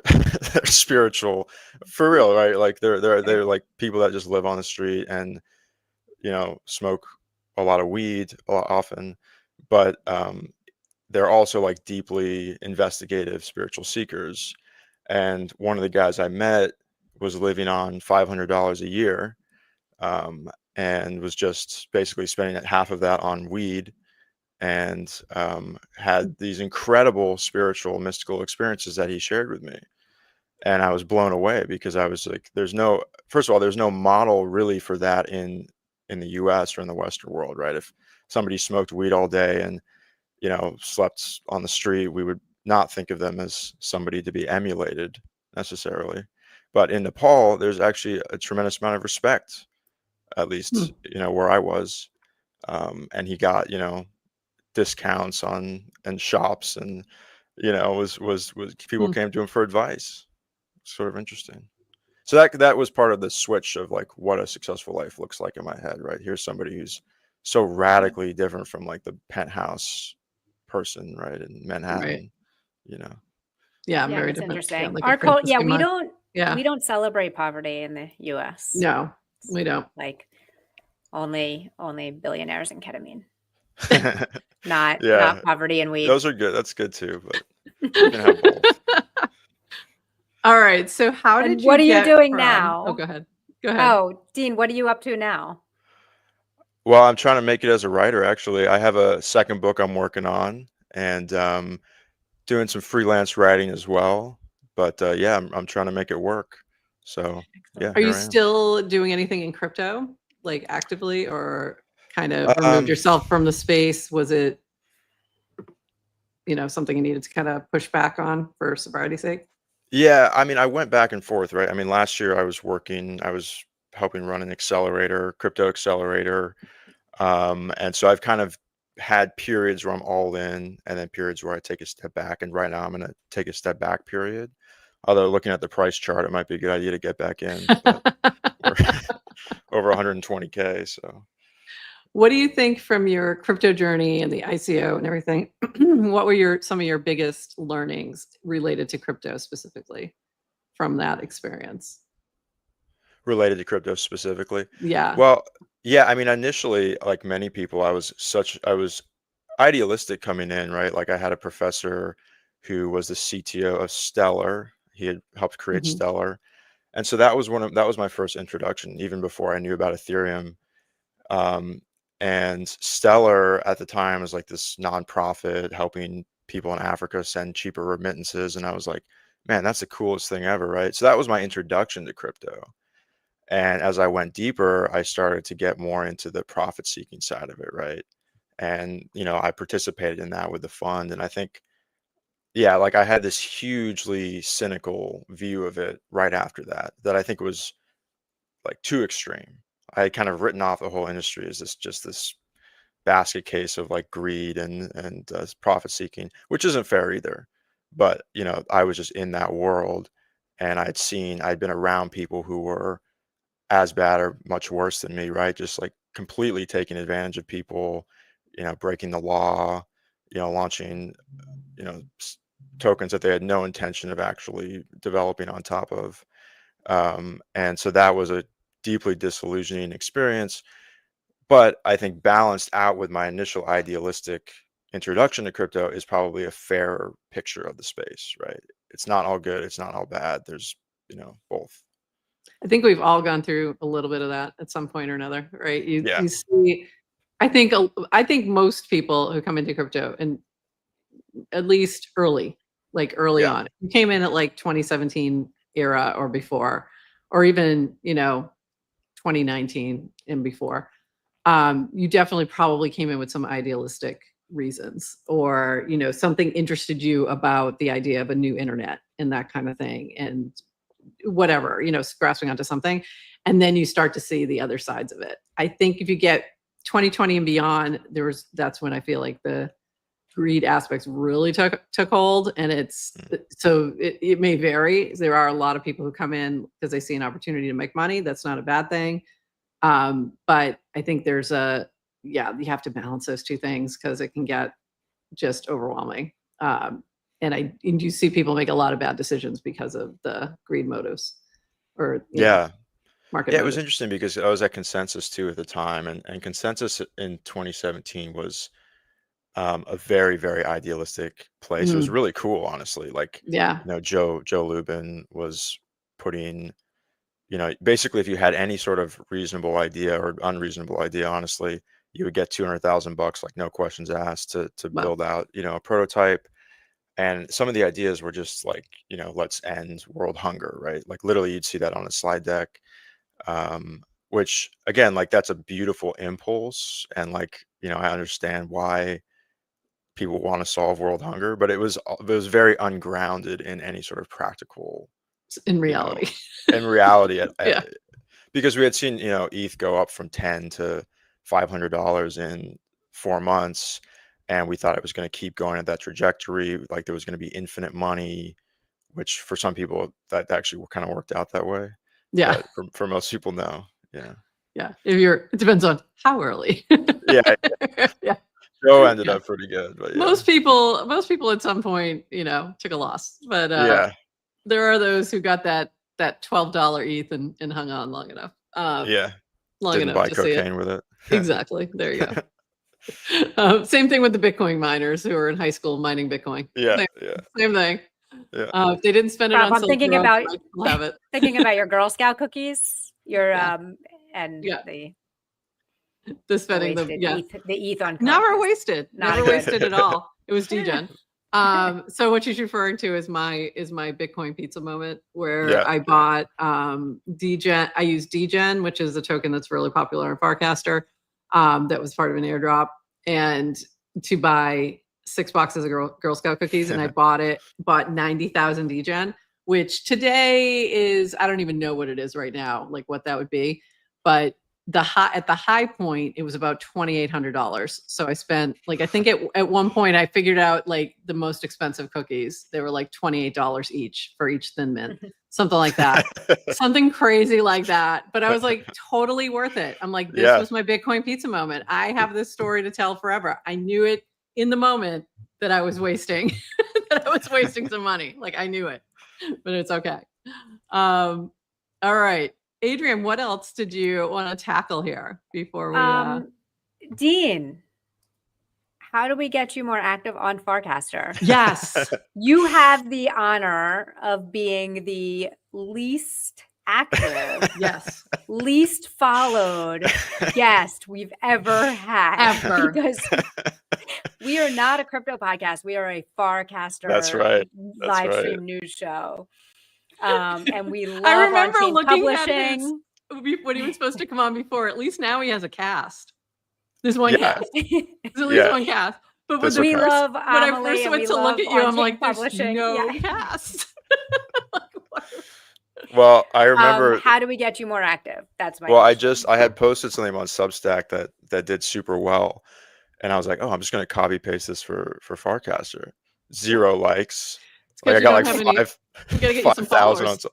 they're spiritual for real, right? Like they're like people that just live on the street and, smoke a lot of weed often, but they're also like deeply investigative spiritual seekers. And one of the guys I met was living on $500 a year, and was just basically spending half of that on weed, and had these incredible spiritual mystical experiences that he shared with me. And I was blown away because I was like, first of all, there's no model really for that in the US or in the Western world, right? If somebody smoked weed all day and, slept on the street, we would not think of them as somebody to be emulated necessarily. But in Nepal, there's actually a tremendous amount of respect, at least, where I was. And he got, discounts on and shops, and was people came to him for advice. Sort of interesting. So that was part of the switch of like what a successful life looks like in my head, right? Here's somebody who's so radically different from like the penthouse person, right, in Manhattan. Yeah, Yeah, very that's different. interesting. Like Our culture, Franciscan monk. we don't celebrate poverty in the US. No, we don't. Like only billionaires and ketamine. Yeah. Not poverty and weed. Those are good. That's good too, but you can have both. All right. So how And did what you are you get doing from? now? Oh, go ahead. Go ahead. Oh, Dean, what are you up to now? Well, I'm trying to make it as a writer, actually. I have a second book I'm working on, and doing some freelance writing as well. But yeah, I'm trying to make it work. So yeah, Are you here I am. still doing anything in crypto, like actively, or kind of removed Um, yourself from the space? Was it, something you needed to kind of push back on for sobriety's sake? yeah, I mean, I went back and forth, right? I mean, last year I was helping run an accelerator, crypto accelerator. And so I've kind of had periods where I'm all in and then periods where I take a step back. And right now I'm going to take a step back period. Although looking at the price chart, it might be a good idea to get back in, but we're over 120K. So What do you think from your crypto journey and the ICO and everything? What were some of your biggest learnings related to crypto specifically from that experience? related to crypto specifically. Yeah. Well, yeah, I mean, initially, like many people, I was idealistic coming in, right? Like I had a professor who was the CTO of Stellar. He had helped create Mhm. Stellar. And so that was my first introduction, even before I knew about Ethereum. Um, and Stellar at the time was like this nonprofit helping people in Africa send cheaper remittances. And I was like, man, that's the coolest thing ever, right? So that was my introduction to crypto. And as I went deeper, I started to get more into the profit seeking side of it, right? And, I participated in that with the fund. And I think, yeah, like I had this hugely cynical view of it right after that, that I think was like too extreme. I had kind of written off the whole industry as this basket case of like greed and profit seeking, which isn't fair either. But I was just in that world, and I'd been around people who were as bad or much worse than me, right? Just like completely taking advantage of people, breaking the law, launching, tokens that they had no intention of actually developing on top of. And so that was a deeply disillusioning experience. But I think balanced out with my initial idealistic introduction to crypto is probably a fairer picture of the space, right? It's not all good, it's not all bad. There's, both. I think we've all gone through a little bit of that at some point or another, right? You Yeah. you see, I think most people who come into crypto, and at least early Yeah. on, you came in at like 2017 era or before, or even 2019 and before. You definitely probably came in with some idealistic reasons, or something interested you about the idea of a new internet and that kind of thing, and whatever, grasping onto something. And then you start to see the other sides of it. I think if you get 2020 and beyond, that's when I feel like the greed aspects really took hold. And it may vary. There are a lot of people who come in because they see an opportunity to make money. That's not a bad thing. But I think you have to balance those two things, because it can get just overwhelming. And you see people make a lot of bad decisions because of the greed motives, or Yeah. market Yeah, it was motives. interesting because I was at Consensus too at the time, and Consensus in 2017 was a very, very idealistic place. It was Mm, really cool, honestly. Like, yeah. Joe Lubin was putting, basically if you had any sort of reasonable idea or unreasonable idea, honestly, you would get $200,000, like no questions asked, to Well, build out, a prototype. And some of the ideas were just like, let's end world hunger, right? Like literally you'd see that on a slide deck. Which again, like that's a beautiful impulse. And like, I understand why people want to solve world hunger, but it was very ungrounded in any sort of practical, in you know, reality. in reality Yeah. because we had seen, ETH go up from 10 to $500 in 4 months. And we thought it was going to keep going at that trajectory. Like there was going to be infinite money, which for some people that actually kind of worked out that way. Yeah. But for most people, no. Yeah. Yeah. It depends on how early. Yeah. Yeah. Joe ended Yeah. up pretty good, but yeah. Most people at some point, took a loss, but Yeah. there are those who got that $12 ETH and hung on long enough, Yeah. long Didn't enough buy to see it. cocaine with it. Exactly. There you go. Same thing with the Bitcoin miners who are in high school mining Bitcoin. Yeah. Same, Yeah. same thing. Yeah. If they didn't spend it Rob, on I'm thinking Silk Road, about I might still have it. thinking about your Girl Scout cookies, your Yeah. and Yeah. the Spending the wasted yeah. ETH on Never cook is wasted. not Never good. wasted at all. It was degen. So what she's referring to is my Bitcoin pizza moment where Yeah. I bought degen. I used degen, which is a token that's really popular on Farcaster. That was part of an airdrop, and to buy 6 boxes of Girl Scout cookies, and I bought 90,000 degen, which today is, I don't even know what it is right now, like what that would be, but at the high point, it was about $2,800. So I spent, like, I think at one point I figured out, like, the most expensive cookies, they were like $28 each for each Thin Mint, something like that, something crazy like that. But I was like, totally worth it. I'm like, this was my Bitcoin pizza moment. I have this story to tell forever. I knew it in the moment that I was wasting, some money. Like, I knew it, but it's okay. All right. Adrian, what else did you want to tackle here before we Dean, how do we get you more active on Farcaster? Yes. You have the honor of being the least active, Yes. least followed guest we've ever had. Ever. Because we are not a crypto podcast. We are a Farcaster That's right. live stream news show. And we love I remember on-chain looking publishing. at his, when he was supposed to come on before. At least now he has a cast. There's one cast. There's at least one cast. But when we love when I Amelie first and went we to look love at you, I'm like, there's publishing. no cast. Well, I remember. How do we get you more active? That's my Well, question. I had posted something on Substack that did super well, and I was like, oh, I'm just going to copy paste this for Farcaster. 0 likes. Like I got like you gotta get you some 5,000 followers.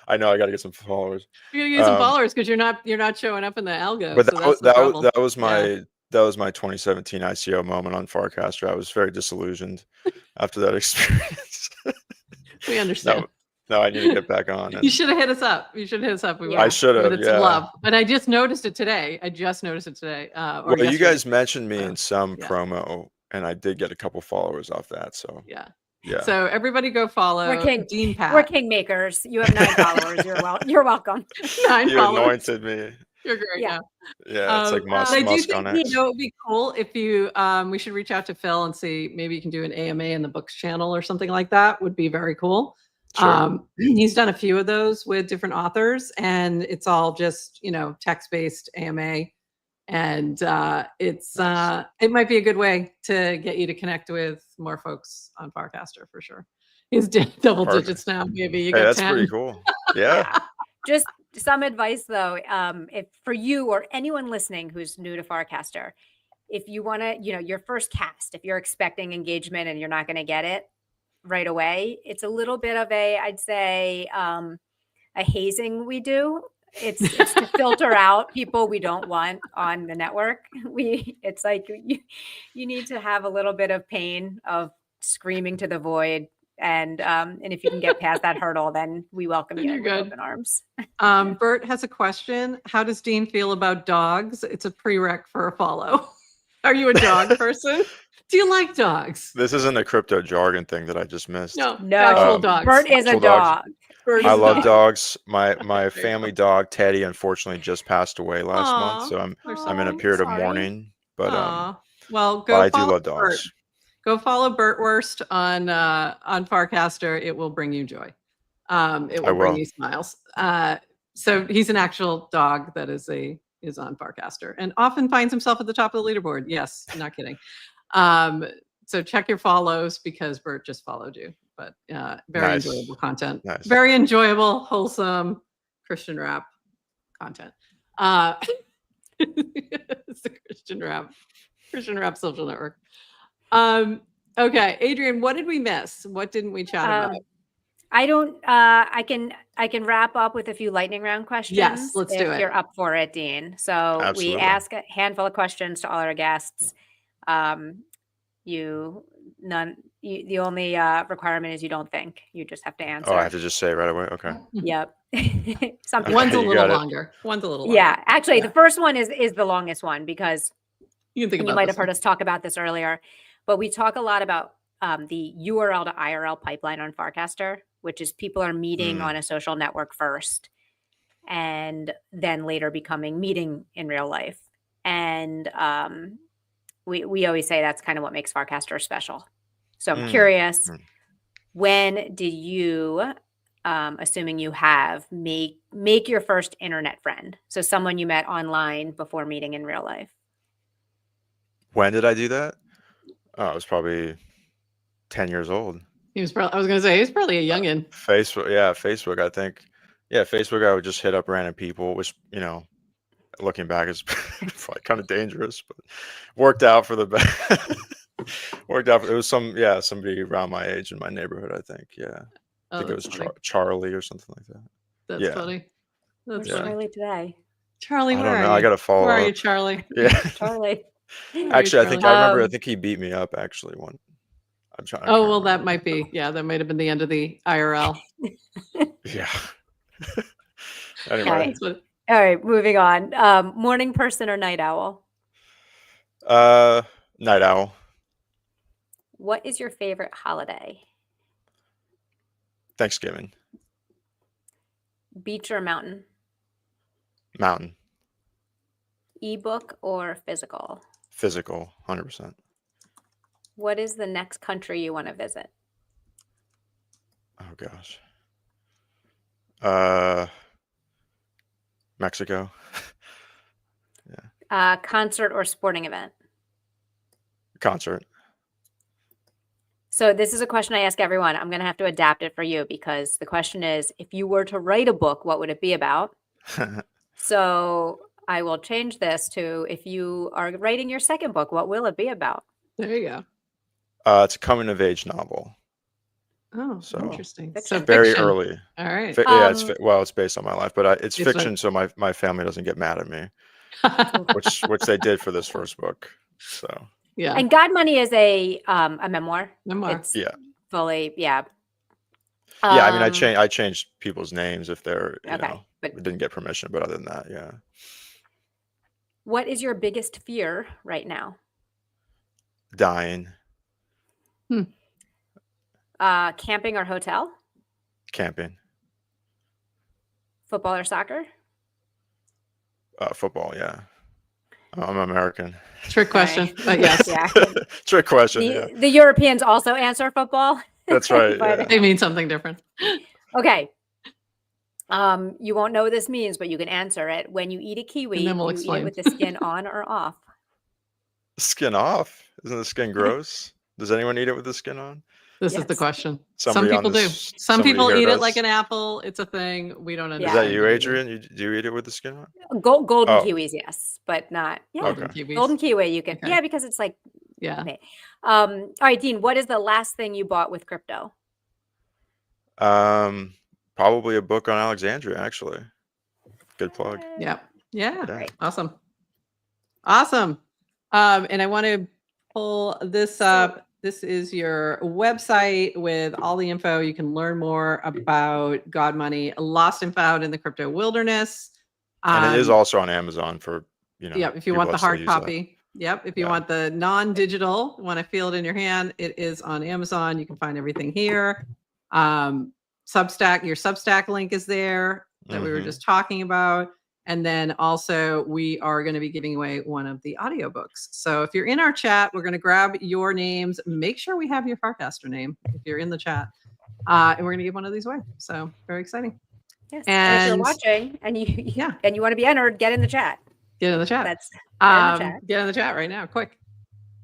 I know I got to get some followers. You gotta get some followers because you're not showing up in the algo. But so that's the problem. that was my 2017 ICO moment on Farcaster. I was very disillusioned after that experience. We understand. No, I need to get back on. You should have hit us up. We I should have. Yeah. Love. But I just noticed it today. Well, you guys mentioned me in some promo, and I did get a couple followers off that. So yeah. Yeah. So everybody go follow Dean Pat. We're kingmakers. You have 9 followers. You're welcome. 9 you followers. Anointed me. You're great. Yeah. Yeah. It's like Musk I do think on X. it would be cool if you we should reach out to Phil and see maybe you can do an AMA in the books channel or something like that. Would be very cool. Sure. He's done a few of those with different authors, and it's all just text-based AMA. And it might be a good way to get you to connect with more folks on Farcaster for sure. He's double digits now. Maybe you get that's 10. pretty cool. Yeah. Just some advice though, if for you or anyone listening who's new to Farcaster, if you want to, your first cast, if you're expecting engagement and you're not going to get it right away, it's a little bit of I'd say, a hazing we do. It's to filter out people we don't want on the network. It's like you need to have a little bit of pain of screaming to the void, and if you can get past that hurdle, then we welcome you with open arms. Bert has a question. How does Dean feel about dogs? It's a prereq for a follow. Are you a dog person? Do you like dogs? This isn't a crypto jargon thing that I just missed. No, actual dogs. Bert is a dog. I love dogs. My family dog Teddy unfortunately just passed away last month, so I'm in a period of mourning. But go. I do love dogs. Bert. Go follow Bert Wurst on Farcaster. It will bring you joy. It will bring you smiles. So he's an actual dog that is on Farcaster and often finds himself at the top of the leaderboard. Yes, not kidding. So check your follows because Bert just followed you. But very enjoyable content. Nice. Very enjoyable, wholesome Christian rap content. It's the Christian rap social network. Okay, Adrian, what did we miss? What didn't we chat about? I don't. I can wrap up with a few lightning round questions. Yes, let's do it. If you're up for it, Dean. So Absolutely. We ask a handful of questions to all our guests. The only requirement is you don't think. You just have to answer. Oh, I have to just say it right away. Okay. Yep. One's a little longer. Yeah, actually, the first one is the longest one because you might have heard us talk about this earlier, but we talk a lot about the URL to IRL pipeline on Farcaster, which is people are meeting on a social network first and then later becoming meeting in real life. And we always say that's kind of what makes Farcaster special. So I'm curious, when did you, assuming you have, make your first internet friend? So someone you met online before meeting in real life. When did I do that? Oh, I was probably 10 years old. He was probably, I was going to say, he's probably a youngin. Facebook, I think. Yeah, Facebook, I would just hit up random people, which, looking back is probably kind of dangerous, but worked out for the best. It was somebody around my age in my neighborhood, I think. Yeah. I think it was Charlie or something like that. That's funny. Where's Charlie today? Charlie, where I don't are know. you? I got to follow Where up. are you, Charlie? Yeah. Charlie. Actually, I remember, I think he beat me up actually one. I'm trying. Oh, well, that might be. Yeah, that might have been the end of the IRL. Yeah. Anyway. All right, moving on. Morning person or night owl? Night owl. What is your favorite holiday? Thanksgiving. Beach or mountain? Mountain. Ebook or physical? Physical, 100%. What is the next country you want to visit? Oh gosh. Mexico. Yeah. Concert or sporting event? Concert. So this is a question I ask everyone. I'm going to have to adapt it for you because the question is, if you were to write a book, what would it be about? So I will change this to, if you are writing your second book, what will it be about? There you go. It's a coming of age novel. Oh, so interesting. Fiction. So very fiction. early. All right. It's based on my life, but it's fiction, so my family doesn't get mad at me, which they did for this first book. So yeah. And God Money is a memoir. It's fully I mean, I changed people's names if they're but didn't get permission, but other than that, yeah. What is your biggest fear right now? Dying. Camping or hotel? Camping. Football or soccer? Football, yeah. I'm American. Trick question, but yes. Yeah. Trick question. The Europeans also answer football. That's right. But they mean something different. Okay. You won't know what this means, but you can answer it. When you eat a kiwi, And then we'll you eat it with the skin on or off? Skin off? Isn't the skin gross? Does anyone eat it with the skin on? This is the question. Somebody Some people do. Some people eat it like an apple. It's a thing. We don't understand. Is that you, Adrian? Do you eat it with the skin on? Golden kiwis, yes, but not. Yeah, golden kiwis. Golden kiwi, you can. Okay. Yeah, because it's like. Yeah. Okay. All right, Dean. What is the last thing you bought with crypto? Probably a book on Alexandria. Actually, good plug. Yeah. Right. Awesome. And I want to pull this up. This is your website with all the info. You can learn more about God Money, lost and found in the crypto wilderness. And it is also on Amazon for, if you want the hard copy. Yep. If you want the non-digital, want to feel it in your hand, it is on Amazon. You can find everything here. Substack, your Substack link is there that we were just talking about. And then also we are going to be giving away one of the audiobooks. So if you're in our chat, we're going to grab your names. Make sure we have your Farcaster name if you're in the chat. And we're going to give one of these away. So very exciting. Yes. And if you're watching and you want to be entered, get in the chat. Get in the chat. Get in the chat right now, quick.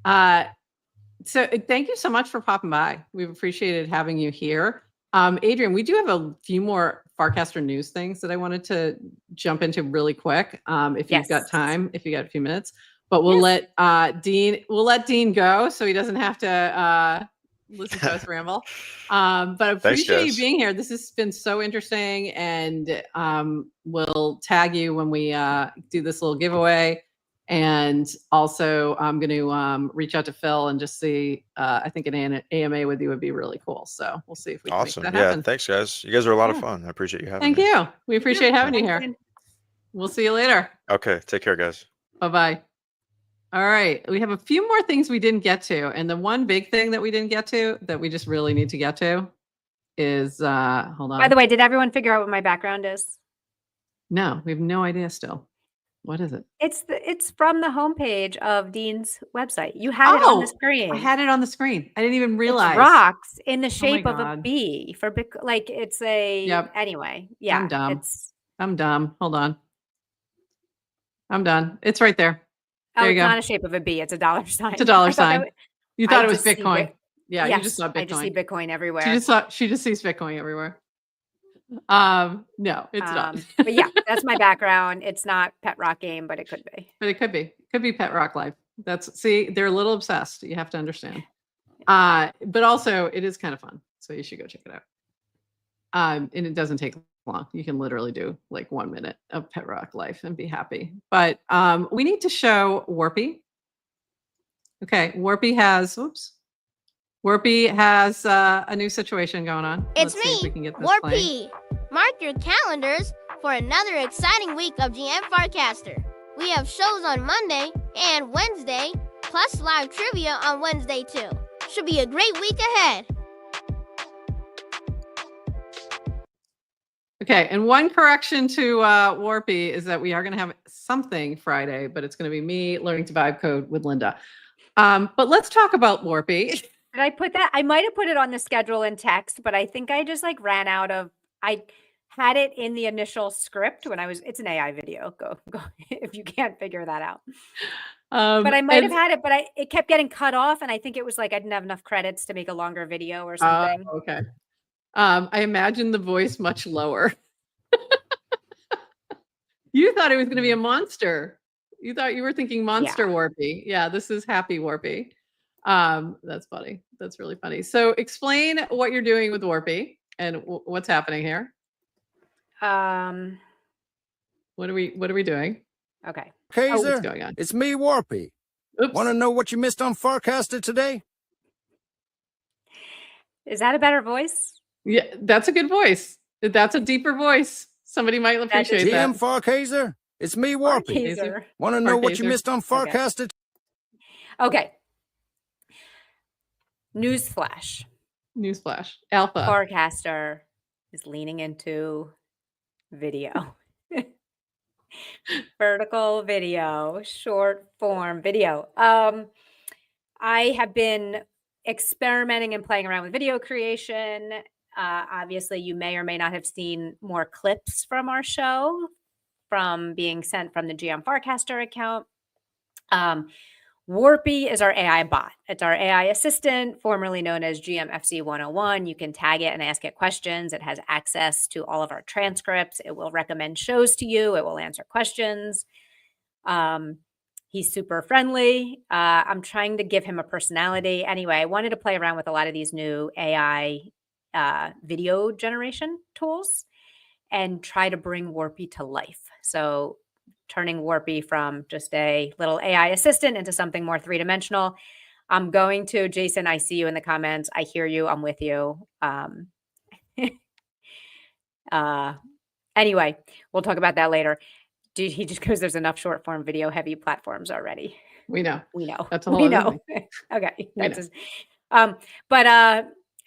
So thank you so much for popping by. We've appreciated having you here. Adrian, we do have a few more Farcaster news things that I wanted to jump into really quick. If you've got time, if you got a few minutes, but we'll let Dean go so he doesn't have to listen to us ramble. But I appreciate you being here. This has been so interesting, and we'll tag you when we do this little giveaway. And also, I'm going to reach out to Phil and just see. I think an AMA with you would be really cool. So we'll see if we can make that happen. Thanks, guys. You guys are a lot of fun. I appreciate you having me. Thank you. We appreciate having you here. We'll see you later. Okay. Take care, guys. Bye-bye. All right. We have a few more things we didn't get to. And the one big thing that we didn't get to that we just really need to get to is hold on. By the way, did everyone figure out what my background is? No, we have no idea still. What is it? It's from the homepage of Dean's website. You had it on the screen. I had it on the screen. I didn't even realize. It's rocks in the shape of a God. bee for like it's a Yep. Anyway. Yeah. I'm dumb. I'm dumb. Hold on. I'm done. It's right there. Oh, There you it's go. not a shape of a bee. It's a dollar sign. It's a dollar sign. You thought it was just see Bitcoin. Yeah, Yes, you just saw Bitcoin. I just see Bitcoin everywhere. She just sees Bitcoin everywhere. No, it's not. But yeah, that's my background. It's not Pet Rock Game, but it could be. But it could be. It could be Pet Rock Life. They're a little obsessed. You have to understand. But also it is kind of fun. So you should go check it out. And it doesn't take long. You can literally do like 1 minute of Pet Rock Life and be happy. But we need to show Warpy. Okay, Warpy has a new situation going on. It's Let's see if we me, can get this playing. Warpy. Mark your calendars for another exciting week of GM Farcaster. We have shows on Monday and Wednesday, plus live trivia on Wednesday too. Should be a great week ahead. Okay, and one correction to Warpy is that we are going to have something Friday, but it's going to be me learning to vibe code with Linda. But let's talk about Warpy. Did I put that? I might have put it on the schedule in text, but I think I just like ran out of. I had it in the initial script when it's an AI video. Go if you can't figure that out. But I might have had it, but it kept getting cut off, and I think it was like I didn't have enough credits to make a longer video or something. Okay. I imagine the voice much lower. You thought it was going to be a monster. You thought you were thinking monster Warpy. Yeah, this is happy Warpy. That's funny. That's really funny. So explain what you're doing with Warpy and what's happening here. What are we doing? Okay. Kaiser, what's going on? It's me, Warpy. Oops. Want to know what you missed on Farcaster today? Is that a better voice? Yeah, that's a good voice. That's a deeper voice. Somebody might appreciate that. GM Farcaster, it's me, Warpy. Farcaster. Want to know what you Farcaster. missed on Farcaster? Okay. Newsflash. Alpha. Farcaster is leaning into video. Vertical video, short form video. I have been experimenting and playing around with video creation. Obviously, you may or may not have seen more clips from our show from being sent from the GM Farcaster account. Warpy is our AI bot. It's our AI assistant, formerly known as GMFC 101. You can tag it and ask it questions. It has access to all of our transcripts. It will recommend shows to you. It will answer questions. He's super friendly. I'm trying to give him a personality. Anyway, I wanted to play around with a lot of these new AI video generation tools and try to bring Warpy to life. So turning Warpy from just a little AI assistant into something more three-dimensional. I'm going to, Jason, I see you in the comments. I hear you. I'm with you. Anyway, we'll talk about that later. He just goes, there's enough short form video heavy platforms already. We know. That's a whole other thing. Okay.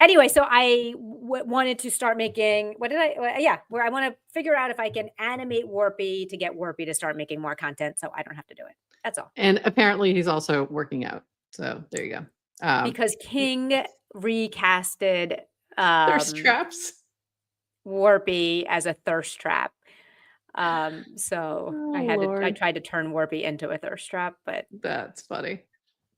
Anyway, so I wanted to start making, where I want to figure out if I can animate Warpy to get Warpy to start making more content so I don't have to do it. That's all. And apparently he's also working out. So there you go. Because King recasted thirst traps. Warpy as a thirst trap. So I tried to turn Warpy into a thirst trap, but that's funny.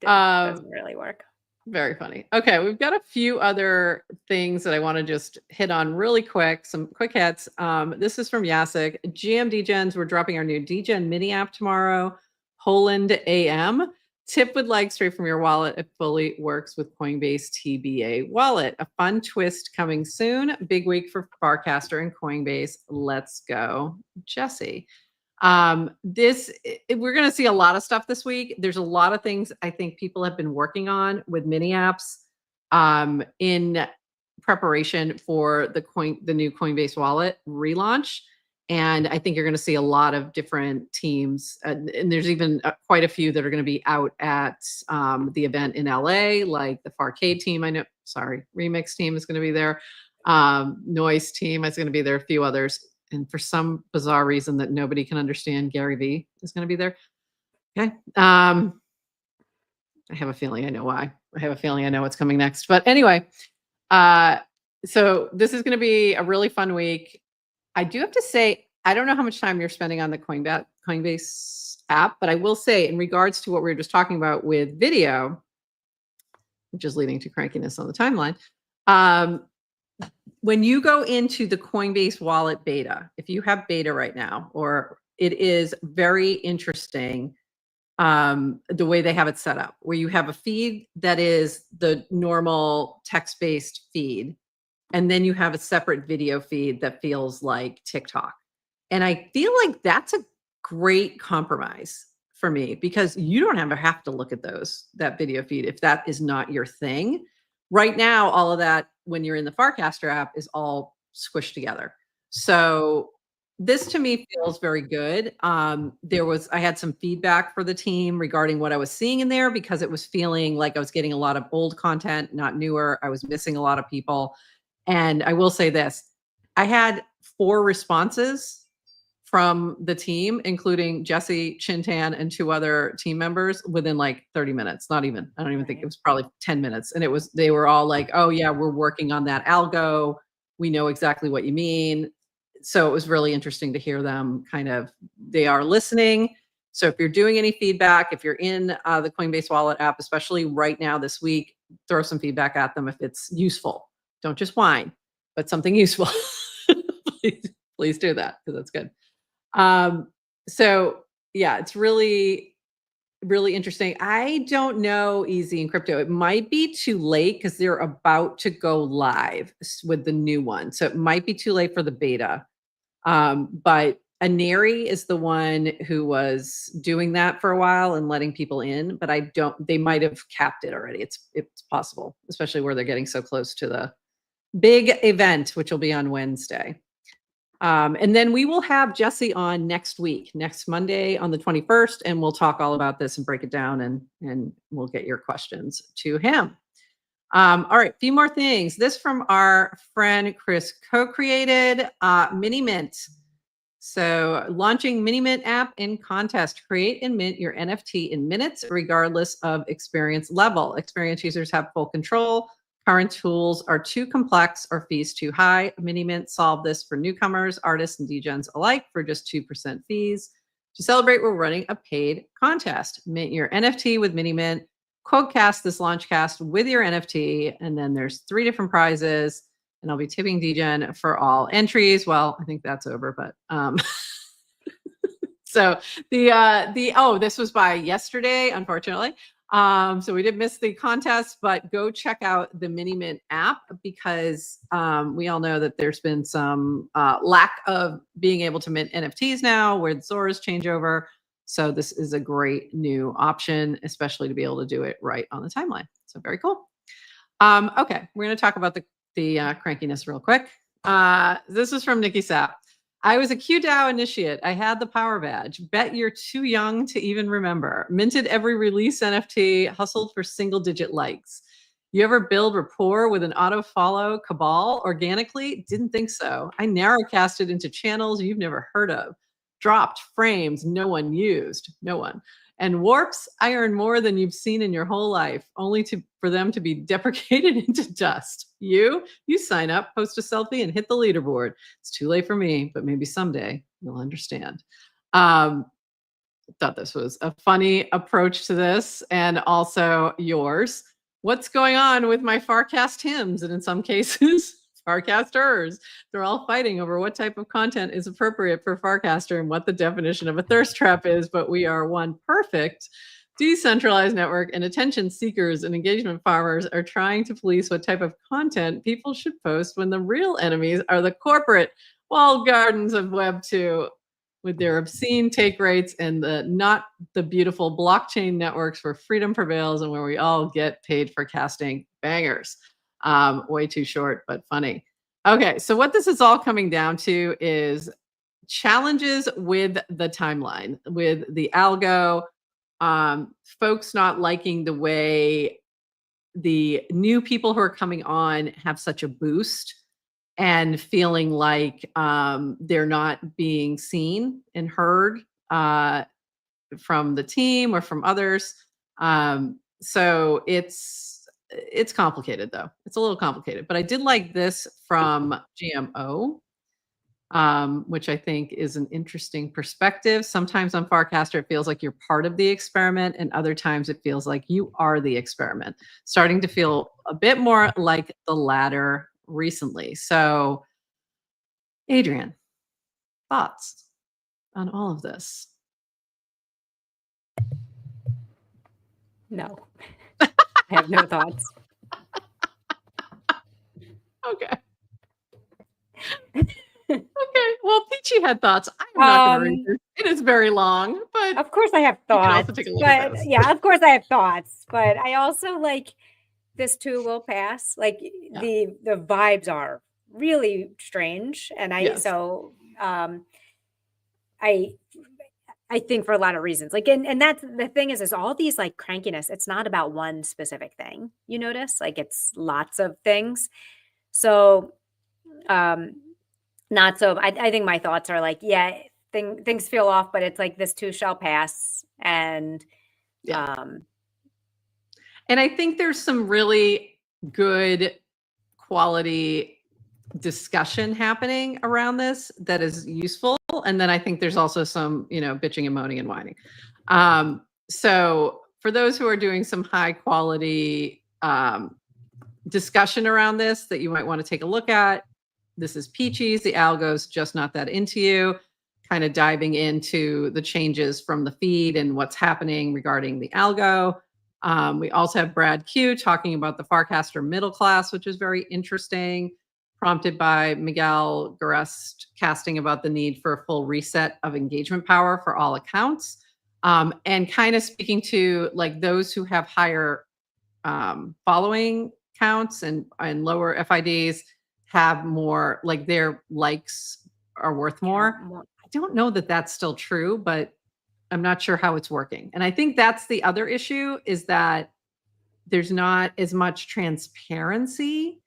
It doesn't really work. Very funny. Okay, we've got a few other things that I want to just hit on really quick. Some quick hits. This is from Yasik. GM Degens, we're dropping our new Degen mini app tomorrow. Poland AM. Tip with leg straight from your wallet. It fully works with Coinbase TBA wallet. A fun twist coming soon. Big week for Farcaster and Coinbase. Let's go, Jesse. We're going to see a lot of stuff this week. There's a lot of things I think people have been working on with mini apps in preparation for the new Coinbase wallet relaunch. And I think you're going to see a lot of different teams. And there's even quite a few that are going to be out at the event in LA, like the Farcade team. Remix team is going to be there. Noise team is going to be there. A few others. And for some bizarre reason that nobody can understand, Gary V is going to be there. Okay. I have a feeling I know why. I have a feeling I know what's coming next. But anyway, so this is going to be a really fun week. I do have to say, I don't know how much time you're spending on the Coinbase app, but I will say in regards to what we were just talking about with video, which is leading to crankiness on the timeline, when you go into the Coinbase wallet beta, if you have beta right now, or it is very interesting the way they have it set up, where you have a feed that is the normal text-based feed, and then you have a separate video feed that feels like TikTok. And I feel like that's a great compromise for me, because you don't have to look at that video feed if that is not your thing. Right now, all of that, when you're in the Farcaster app, is all squished together. So this to me feels very good. I had some feedback for the team regarding what I was seeing in there, because it was feeling like I was getting a lot of old content, not newer. I was missing a lot of people. And I will say this, I had 4 responses from the team, including Jesse, Chintan, and 2 other team members within like 30 minutes. I don't even think it was probably 10 minutes. And they were all like, oh yeah, we're working on that algo. We know exactly what you mean. So it was really interesting to hear them they are listening. So if you're doing any feedback, if you're in the Coinbase Wallet app, especially right now this week, throw some feedback at them if it's useful. Don't just whine, but something useful. please do that, because that's good. So yeah, it's really, really interesting. I don't know Easy and Crypto. It might be too late because they're about to go live with the new one. So it might be too late for the beta. But Aneri is the one who was doing that for a while and letting people in, but they might have capped it already. It's possible, especially where they're getting so close to the big event, which will be on Wednesday. And then we will have Jesse on next Monday on the 21st, and we'll talk all about this and break it down, and we'll get your questions to him. All right, a few more things. This from our friend Chris, co-created Mini Mint. So launching Mini Mint app in contest. Create and mint your NFT in minutes, regardless of experience level. Experienced users have full control. Current tools are too complex or fees too high. Mini Mint solved this for newcomers, artists, and degens alike for just 2% fees. To celebrate, we're running a paid contest. Mint your NFT with Mini Mint. Quodecast this launchcast with your NFT, and then there's 3 different prizes, and I'll be tipping degen for all entries. Well, I think that's over, but so this was by yesterday, unfortunately. So we did miss the contest, but go check out the Mini Mint app, because we all know that there's been some lack of being able to mint NFTs now where the Zora's change over. So this is a great new option, especially to be able to do it right on the timeline. So very cool. Okay, we're going to talk about the crankiness real quick. This is from Nikki Sapp. I was a QDAO initiate. I had the power badge. Bet you're too young to even remember. Minted every release NFT, hustled for single-digit likes. You ever build rapport with an auto-follow cabal organically? Didn't think so. I narrowcasted into channels you've never heard of. Dropped frames no one used. No one. And warps, I earn more than you've seen in your whole life, only for them to be deprecated into dust. You sign up, post a selfie, and hit the leaderboard. It's too late for me, but maybe someday you'll understand. Thought this was a funny approach to this, and also yours. What's going on with my Farcast hymns, and in some cases, Farcasters? They're all fighting over what type of content is appropriate for Farcaster and what the definition of a thirst trap is, but we are one perfect decentralized network, and attention seekers and engagement farmers are trying to police what type of content people should post when the real enemies are the corporate walled gardens of Web 2 with their obscene take rates and not the beautiful blockchain networks where freedom prevails and where we all get paid for casting bangers. Way too short, but funny. Okay, so what this is all coming down to is challenges with the timeline, with the algo, folks not liking the way the new people who are coming on have such a boost and feeling like they're not being seen and heard from the team or from others. So it's complicated though. It's a little complicated, but I did like this from GMO, which I think is an interesting perspective. Sometimes on Farcaster, it feels like you're part of the experiment, and other times it feels like you are the experiment. Starting to feel a bit more like the latter recently. So, Adrian, thoughts on all of this? No, I have no thoughts. Okay. Okay. Well, Peachy had thoughts. I'm not going to read it. It is very long, but of course I have you can thoughts. also take a look at But this. yeah, of course I have thoughts. But I also like this too will pass. Like Yeah. the vibes are really strange, and Yes. I think for a lot of reasons, like, and that's the thing is all these like crankiness. It's not about one specific thing. You notice, like, it's lots of things. So, not so. I think my thoughts are like, yeah, things feel off, but it's like this too shall pass, and Yeah. And I think there's some really good quality discussion happening around this that is useful. And then I think there's also some, bitching and moaning and whining. So for those who are doing some high quality discussion around this that you might want to take a look at, this is Peachy's, the algo's just not that into you, kind of diving into the changes from the feed and what's happening regarding the algo. We also have Brad Q talking about the Farcaster middle class, which is very interesting, prompted by Miguel Garest casting about the need for a full reset of engagement power for all accounts, and kind of speaking to like those who have higher following counts and lower FIDs have more, like their likes are worth more. I don't know that that's still true, but I'm not sure how it's working. And I think that's the other issue, is that there's not as much transparency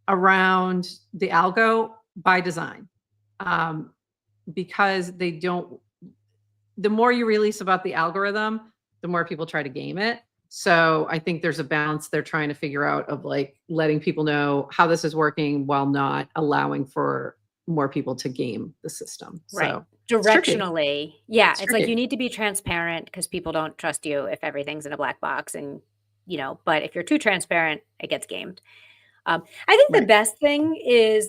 around the algo by design, because the more you release about the algorithm, the more people try to game it. So I think there's a balance they're trying to figure out of like letting people know how this is working while not allowing for more people to game the system. Right. So Directionally, yeah, it's like tricky. you need to be transparent because people don't trust you if everything's in a black box, and but if you're too transparent, it gets gamed. I think the Right. best thing is,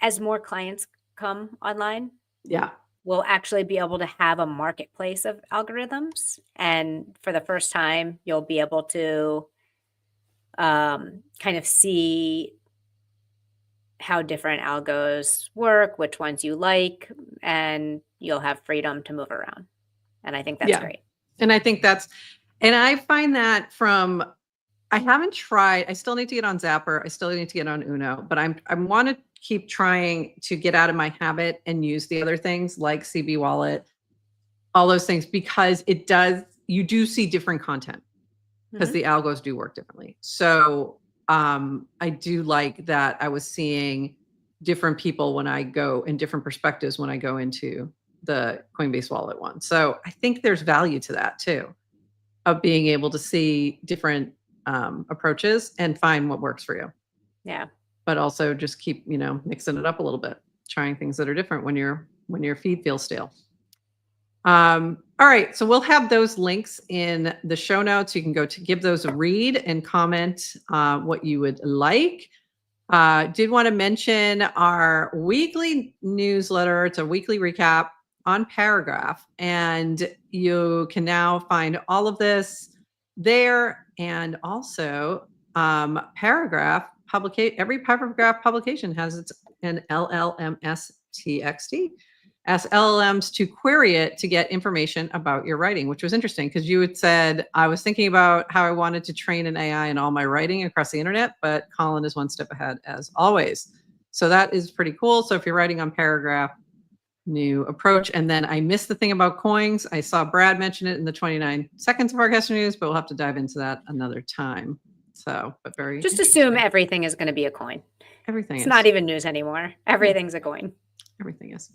as more clients come online, Yeah. we'll actually be able to have a marketplace of algorithms, and for the first time, you'll be able to kind of see how different algos work, which ones you like, and you'll have freedom to move around. And I think that's great. And I think and I find that I haven't tried, I still need to get on Zapper. I still need to get on Uno, but I want to keep trying to get out of my habit and use the other things like CB Wallet, all those things, because you do see different content because the algos do work differently. So I do like that I was seeing different people when I go in different perspectives when I go into the Coinbase wallet one. So I think there's value to that too, of being able to see different approaches and find what works for you. Yeah. But also just keep, mixing it up a little bit, trying things that are different when your feed feels stale. All right. So we'll have those links in the show notes. You can go to give those a read and comment what you would like. Did want to mention our weekly newsletter. It's a weekly recap on Paragraph, and you can now find all of this there. And also Paragraph every Paragraph publication has an LLMS TXT. Ask LLMs to query it to get information about your writing, which was interesting because you had said, I was thinking about how I wanted to train an AI in all my writing across the internet, but Colin is one step ahead as always. So that is pretty cool. So if you're writing on paragraph, new approach. And then I missed the thing about coins. I saw Brad mention it in the 29 seconds of Farcaster news, but we'll have to dive into that another time. So, but very Just assume everything is going to be a coin. everything It's is. not even news anymore. Everything's a coin. Everything is.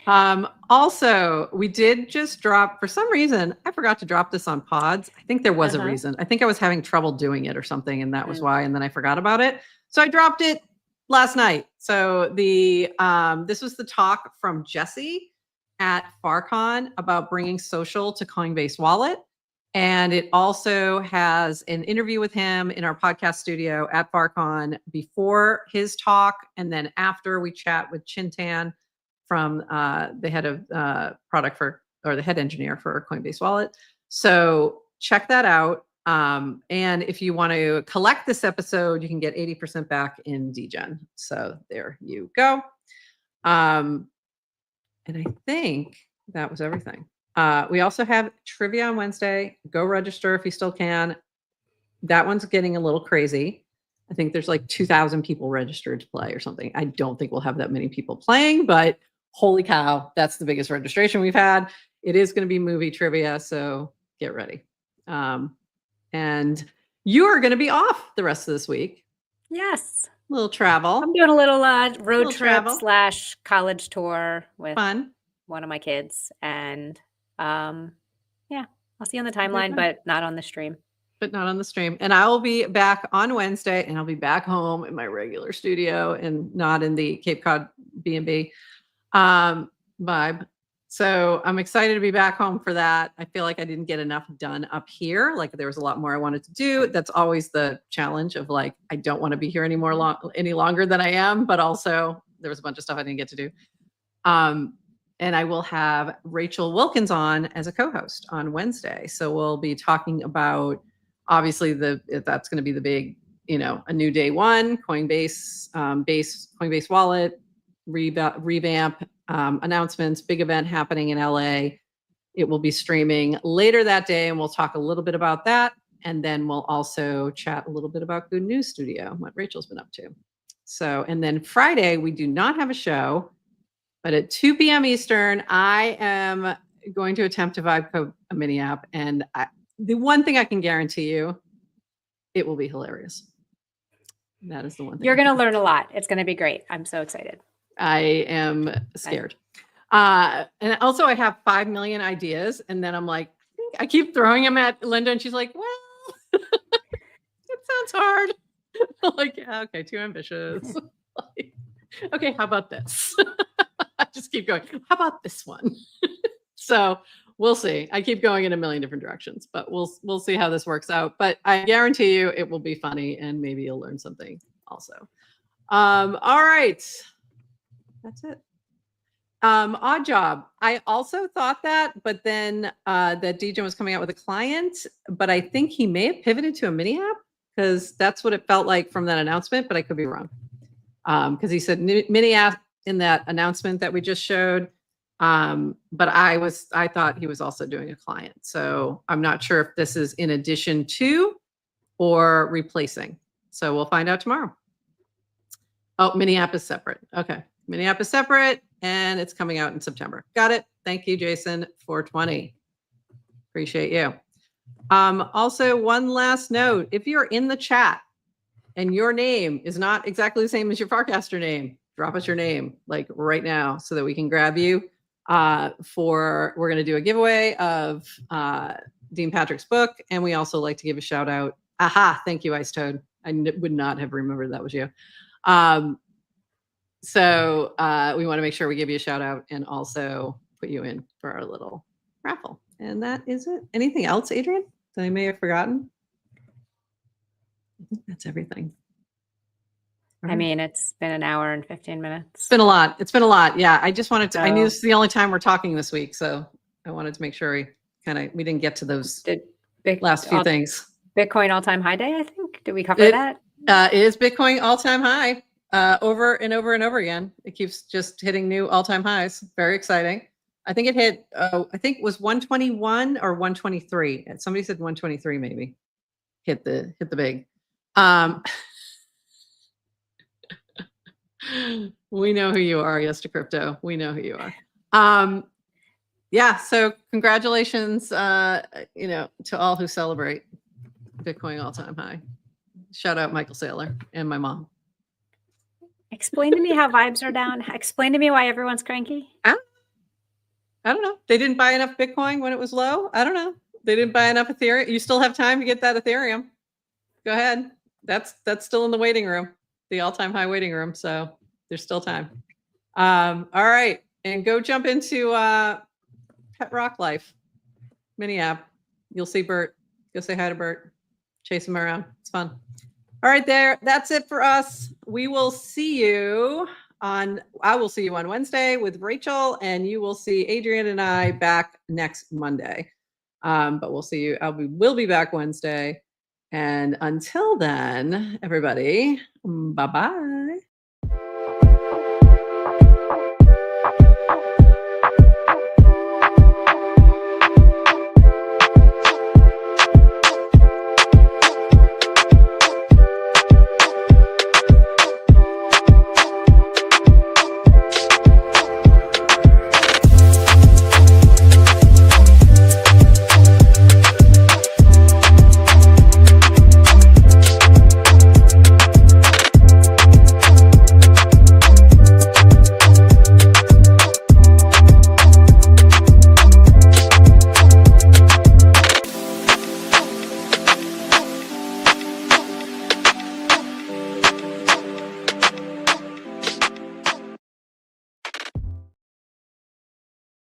Also, we did just drop, for some reason, I forgot to drop this on pods. I think there was a reason. I think I was having trouble doing it or something, and that was why, and then I forgot about it. So I dropped it last night. So the this was the talk from Jesse at FarCon about bringing social to Coinbase Wallet. And it also has an interview with him in our podcast studio at FarCon before his talk. And then after, we chat with Chintan from the head of product for, or the head engineer for Coinbase Wallet. So check that out. And if you want to collect this episode, you can get 80% back in DGen. So there you go. And I think that was everything. We also have trivia on Wednesday. Go register if you still can. That one's getting a little crazy. I think there's like 2,000 people registered to play or something. I don't think we'll have that many people playing, but holy cow, that's the biggest registration we've had. It is going to be movie trivia, so get ready. And you are going to be off the rest of this week. Yes. A little travel. I'm doing a little road trip travel. / college tour with Fun. one of my kids. And yeah, I'll see you on the timeline, fun. but not on the stream. But not on the stream. And I will be back on Wednesday, and I'll be back home in my regular studio and not in the Cape Cod B&B vibe. So I'm excited to be back home for that. I feel like I didn't get enough done up here. Like there was a lot more I wanted to do. That's always the challenge of like, I don't want to be here any longer than I am, but also there was a bunch of stuff I didn't get to do. And I will have Rachel Wilkins on as a co-host on Wednesday. So we'll be talking about, obviously, that's going to be the big, a new day one, Coinbase, Coinbase Wallet, revamp, announcements, big event happening in LA. It will be streaming later that day, and we'll talk a little bit about that. And then we'll also chat a little bit about Good News Studio, what Rachel's been up to. So, and then Friday, we do not have a show. But at 2 p.m. Eastern, I am going to attempt to vibe code a mini app. And the one thing I can guarantee you, it will be hilarious. That is the one thing. You're going to learn a lot. It's going to be great. I'm so excited. I am scared. And also I have 5 million ideas. And then I'm like, I keep throwing them at Linda and she's like, well, it sounds hard. I'm like, yeah, okay, too ambitious. Like, okay, how about this? I just keep going. How about this one? So we'll see. I keep going in a million different directions, but we'll see how this works out. But I guarantee you it will be funny and maybe you'll learn something also. All right. That's it. Odd job. I also thought that, but then that DJ was coming out with a client, but I think he may have pivoted to a mini app because that's what it felt like from that announcement, but I could be wrong. Because he said mini app in that announcement that we just showed. But I thought he was also doing a client. So I'm not sure if this is in addition to or replacing. So we'll find out tomorrow. Oh, mini app is separate. Okay. Mini app is separate and it's coming out in September. Got it. Thank you, Jason, 420. Appreciate you. Also, one last note. If you're in the chat and your name is not exactly the same as your Farcaster name, drop us your name like right now so that we can grab you. We're going to do a giveaway of Dean Patrick's book. And we also like to give a shout out. Aha. Thank you, Ice Toad. I would not have remembered that was you. So we want to make sure we give you a shout out and also put you in for our little raffle. And that is it. Anything else, Adrian, that I may have forgotten? I think that's everything. I mean, it's been an hour and 15 minutes. It's been a lot. It's been a lot. Yeah. I just wanted to, I knew this is the only time we're talking this week. So I wanted to make sure we didn't get to those last few things. Bitcoin all-time high day, I think. Did we cover that? It is Bitcoin all-time high over and over and over again. It keeps just hitting new all-time highs. Very exciting. I think it hit, I think it was 121 or 123. Somebody said 123 maybe. Hit the big. We know who you are, yes to crypto. We know who you are. Yeah, so congratulations, to all who celebrate Bitcoin all-time high. Shout out Michael Saylor and my mom. Explain to me how vibes are down. Explain to me why everyone's cranky. I don't know. They didn't buy enough Bitcoin when it was low. I don't know. They didn't buy enough Ethereum. You still have time to get that Ethereum. Go ahead. That's still in the waiting room, the all-time high waiting room. So there's still time. All right. And go jump into Pet Rock Life mini app. You'll see Bert. Go say hi to Bert. Chase him around. It's fun. All right, that's it for us. We will see you I will see you on Wednesday with Rachel, and you will see Adrian and I back next Monday. But we'll see you. We'll be back Wednesday. And until then, everybody, bye-bye.